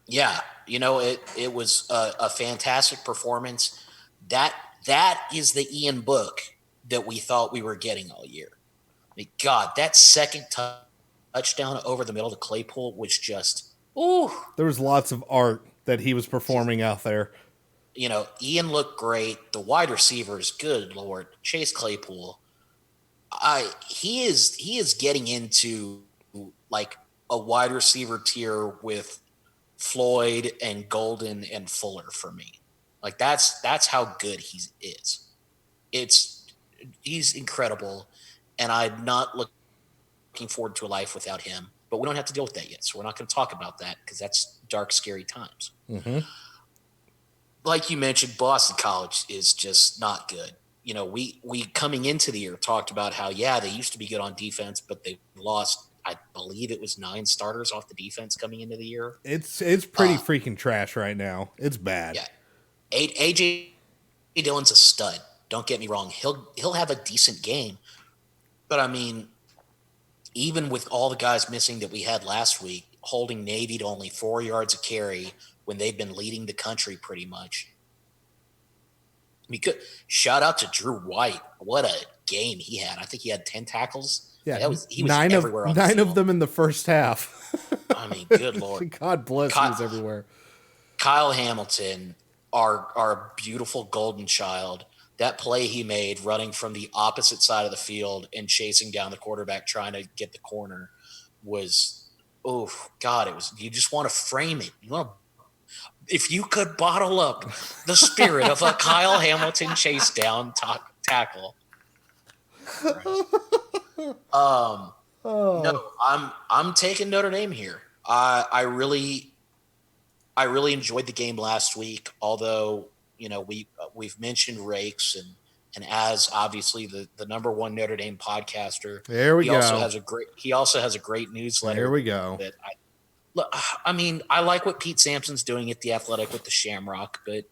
Yeah, it was a fantastic performance. That is the Ian Book that we thought we were getting all year. I mean, God, that second touchdown over the middle to Claypool was just, ooh. There was lots of art that he was performing out there. Ian looked great. The wide receivers, good Lord, Chase Claypool. He is getting into like a wide receiver tier with Floyd and Golden and Fuller for me. Like that's how good he is. He's incredible, and I'm not looking forward to a life without him. But we don't have to deal with that yet, so we're not going to talk about that because that's dark, scary times. Mm-hmm. Like you mentioned, Boston College is just not good. We coming into the year talked about how, they used to be good on defense, but they lost, I believe it was 9 starters off the defense coming into the year. It's pretty freaking trash right now. It's bad. Yeah. A.J. Dillon's a stud. Don't get me wrong. He'll have a decent game. But, I mean, even with all the guys missing that we had last week, holding Navy to only 4 yards a carry when they've been leading the country pretty much. Shout out to Drew White. What a game he had. I think he had 10 tackles. Yeah, he was everywhere on the field. 9 of them in the first half. I mean, good Lord. God bless, he was everywhere. Kyle Hamilton, our beautiful golden child, that play he made running from the opposite side of the field and chasing down the quarterback trying to get the corner was, oh, God, you just want to frame it. If you could bottle up the spirit of a Kyle Hamilton chase down tackle. No, I'm taking Notre Dame here. I really enjoyed the game last week, although we've mentioned Rakes and as obviously the number one Notre Dame podcaster. There we go. He also has a great newsletter. There we go. I like what Pete Sampson's doing at The Athletic with the Shamrock, but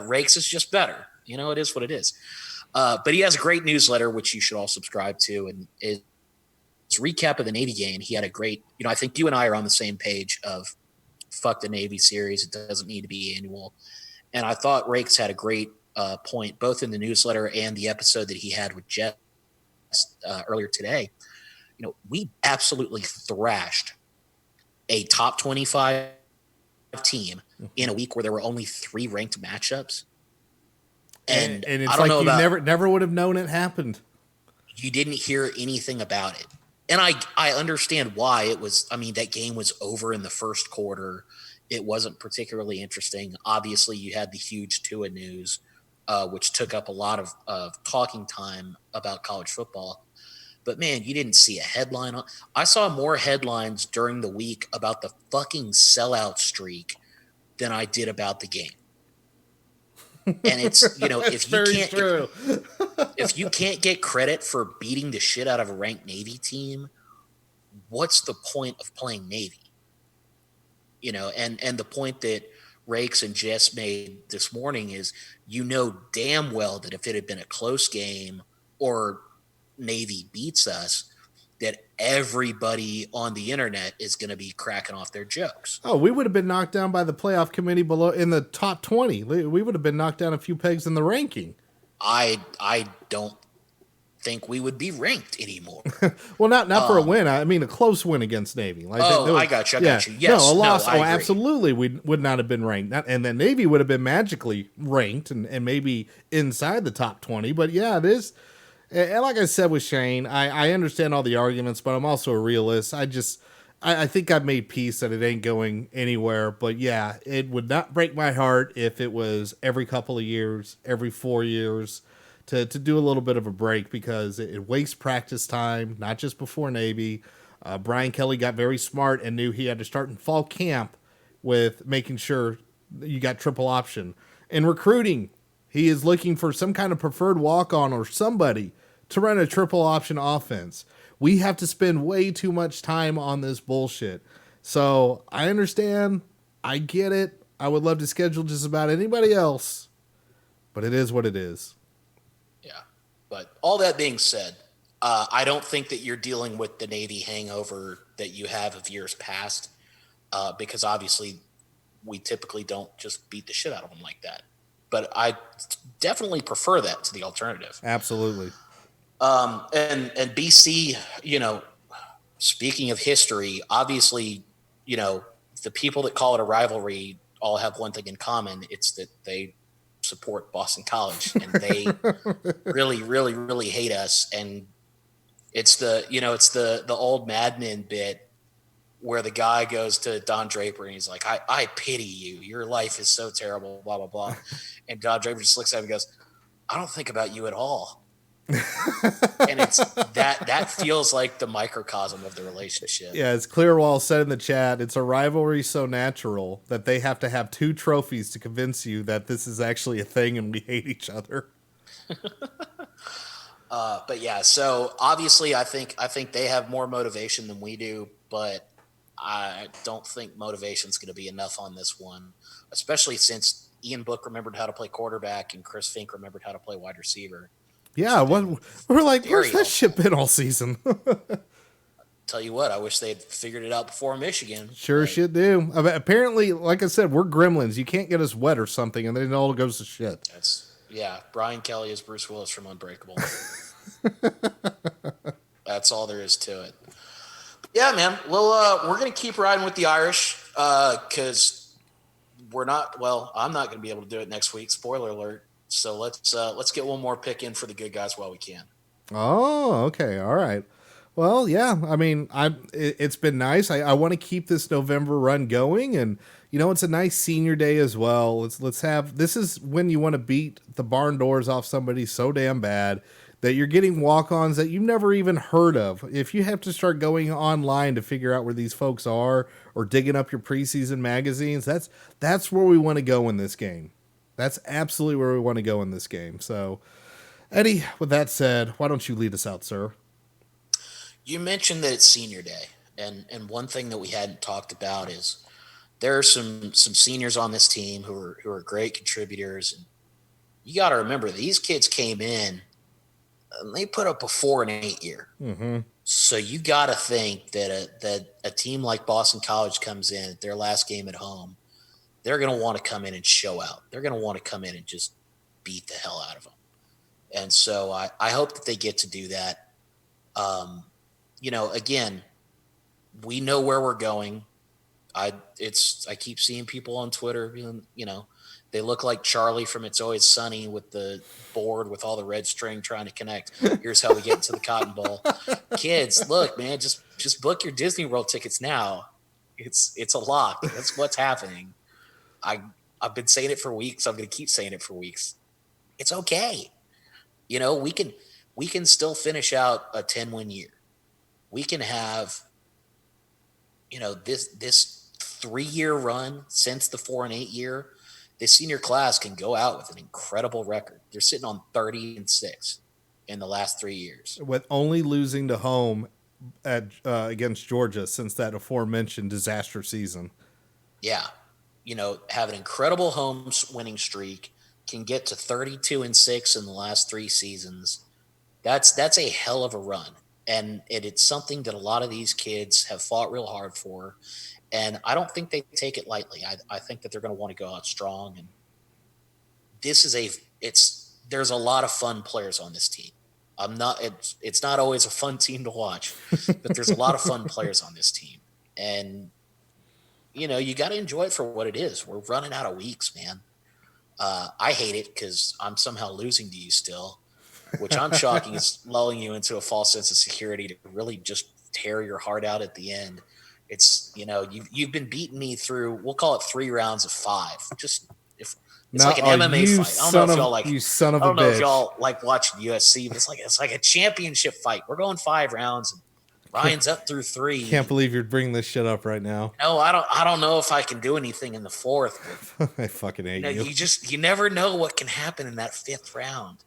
Rakes is just better. It is what it is. But he has a great newsletter, which you should all subscribe to. And his recap of the Navy game, he had a great, I think you and I are on the same page of fuck the Navy series. It doesn't need to be annual. And I thought Rakes had a great point, both in the newsletter and the episode that he had with Jess earlier today. We absolutely thrashed a top 25 team in a week where there were only 3 ranked matchups. And it's like you never would have known it happened. You didn't hear anything about it. And I understand why it was. I mean, that game was over in the first quarter. It wasn't particularly interesting. Obviously, you had the huge Tua news, which took up a lot of talking time about college football. But, man, you didn't see a headline. I saw more headlines during the week about the fucking sellout streak than I did about the game. And it's, if you can't get credit for beating the shit out of a ranked Navy team, what's the point of playing Navy? And the point that Rakes and Jess made this morning is, damn well that if it had been a close game or Navy beats us, that everybody on the internet is going to be cracking off their jokes. Oh, we would have been knocked down by the playoff committee below in the top 20. We would have been knocked down a few pegs in the ranking. I don't think we would be ranked anymore. Well, not for a win. I mean, a close win against Navy. Like I got you. Yes. No, a loss. Absolutely. We would not have been ranked. And then Navy would have been magically ranked and maybe inside the top 20. But yeah, it is. And like I said with Shane, I understand all the arguments, but I'm also a realist. I think I've made peace that it ain't going anywhere. But yeah, it would not break my heart if it was every couple of years, every 4 years, to do a little bit of a break, because it wastes practice time, not just before Navy. Brian Kelly got very smart and knew he had to start in fall camp with making sure you got triple option. In recruiting, he is looking for some kind of preferred walk-on or somebody to run a triple option offense. We have to spend way too much time on this bullshit. So I understand. I get it. I would love to schedule just about anybody else, but it is what it is. Yeah. But all that being said, I don't think that you're dealing with the Navy hangover that you have of years past, because obviously we typically don't just beat the shit out of them like that. But I definitely prefer that to the alternative. Absolutely. And BC, speaking of history, obviously, the people that call it a rivalry all have one thing in common. It's that they support Boston College, and they really, really, really hate us. And it's the old Mad Men bit where the guy goes to Don Draper and he's like, I pity you. Your life is so terrible, blah, blah, blah. And Don Draper just looks at him and goes, I don't think about you at all. And it's that feels like the microcosm of the relationship. Yeah, as Clearwall said in the chat, it's a rivalry so natural that they have to have 2 trophies to convince you that this is actually a thing and we hate each other. But yeah, so obviously I think they have more motivation than we do, but I don't think motivation's going to be enough on this one, especially since Ian Book remembered how to play quarterback and Chris Fink remembered how to play wide receiver. Yeah, we're like, where's that shit been all season? Tell you what, I wish they'd figured it out before Michigan. Sure should do. Apparently, like I said, we're gremlins. You can't get us wet or something, and then it all goes to shit. Brian Kelly is Bruce Willis from Unbreakable. That's all there is to it. But yeah, man. Well, we're going to keep riding with the Irish because I'm not going to be able to do it next week. Spoiler alert. So let's get one more pick in for the good guys while we can. Oh, okay. All right. Well, yeah. I mean, it's been nice. I want to keep this November run going, and it's a nice senior day as well. Let's have, this is when you want to beat the barn doors off somebody so damn bad that you're getting walk-ons that you've never even heard of. If you have to start going online to figure out where these folks are or digging up your preseason magazines, that's where we want to go in this game. That's absolutely where we want to go in this game. So, Eddie, with that said, why don't you lead us out, sir? You mentioned that it's senior day, and one thing that we hadn't talked about is there are some seniors on this team who are great contributors, and you got to remember these kids came in and they put up a 4-8 year. Mm-hmm. So you got to think that a team like Boston College comes in at their last game at home. They're going to want to come in and show out. They're going to want to come in and just beat the hell out of them. And so I hope that they get to do that. Again, we know where we're going. I keep seeing people on Twitter being, they look like Charlie from It's Always Sunny with the board with all the red string trying to connect. Here's how we get into the Cotton Bowl. Kids, look, man, just book your Disney World tickets now. It's a lock. That's what's happening. I've been saying it for weeks. I'm going to keep saying it for weeks. It's okay. We can still finish out a 10-win year. We can have, this 3-year run since the 4-8 year. This senior class can go out with an incredible record. They're sitting on 30-6 in the last 3 years, with only losing to home at against Georgia since that aforementioned disaster season. Yeah. Have an incredible home winning streak, can get to 32-6 in the last 3 seasons. That's a hell of a run. And it's something that a lot of these kids have fought real hard for. And I don't think they take it lightly. I think that they're going to want to go out strong. And this is there's a lot of fun players on this team. It's not always a fun team to watch, but there's a lot of fun players on this team. And, you got to enjoy it for what it is. We're running out of weeks, man. I hate it because I'm somehow losing to you still, which I'm shocking is lulling you into a false sense of security to really just tear your heart out at the end. It's, you've been beating me through, we'll call it 3 rounds of 5. It's like an MMA fight. I don't know if y'all like. You son of a bitch. I don't know if y'all like watching UFC, but it's like a championship fight. We're going 5 rounds, and Ryan's up through 3. Can't believe you're bringing this shit up right now. No, I don't know if I can do anything in the 4th. I fucking hate you. You never know what can happen in that 5th round.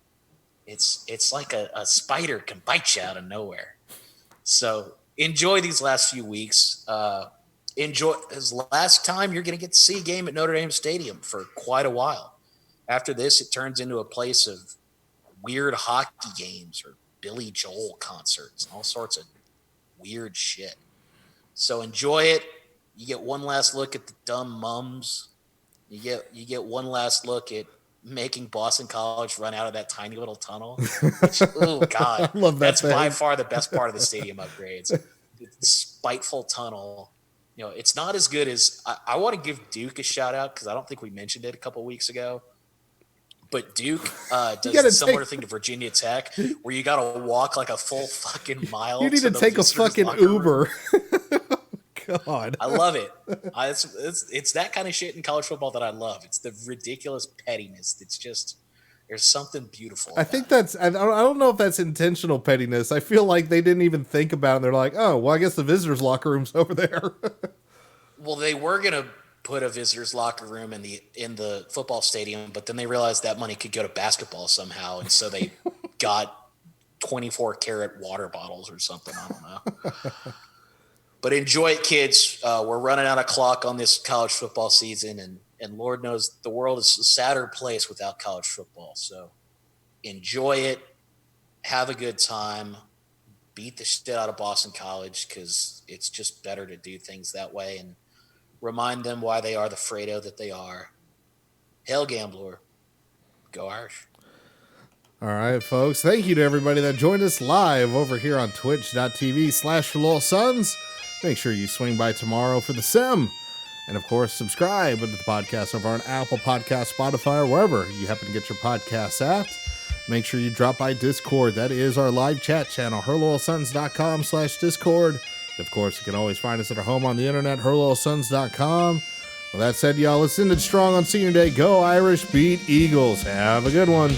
It's like a spider can bite you out of nowhere. So enjoy these last few weeks. Enjoy this last time you're going to get to see a game at Notre Dame Stadium for quite a while. After this, it turns into a place of weird hockey games or Billy Joel concerts and all sorts of weird shit. So enjoy it. You get one last look at the dumb mums. You get one last look at making Boston College run out of that tiny little tunnel. Oh God, I love that. That's by far the best part of the stadium upgrades. The spiteful tunnel. It's not as good as I want to give Duke a shout out because I don't think we mentioned it a couple weeks ago. But Duke does a similar thing to Virginia Tech, where you got to walk like a full fucking mile. You need to take a fucking Uber. God, I love it. It's that kind of shit in college football that I love. It's the ridiculous pettiness. It's just there's something beautiful. I think that's. I don't know if that's intentional pettiness. I feel like they didn't even think about it. And they're like, oh, well, I guess the visitors' locker room's over there. Well, they were gonna put a visitors' locker room in the football stadium, but then they realized that money could go to basketball somehow, and so they got 24-karat water bottles or something. I don't know. But enjoy it, kids. We're running out of clock on this college football season, and Lord knows the world is a sadder place without college football. So enjoy it. Have a good time. Beat the shit out of Boston College because it's just better to do things that way and remind them why they are the Fredo that they are. Hail Gambler. Go Irish. All right, folks. Thank you to everybody that joined us live over here on twitch.tv/LoyalSons. Make sure you swing by tomorrow for the sim. And, of course, subscribe to the podcast over on Apple Podcasts, Spotify, or wherever you happen to get your podcasts at. Make sure you drop by Discord. That is our live chat channel, herloyalsons.com/Discord. Of course, you can always find us at our home on the internet, herloyalsons.com. Well, that said, y'all, let's end it strong on Senior Day. Go Irish, beat Eagles. Have a good one.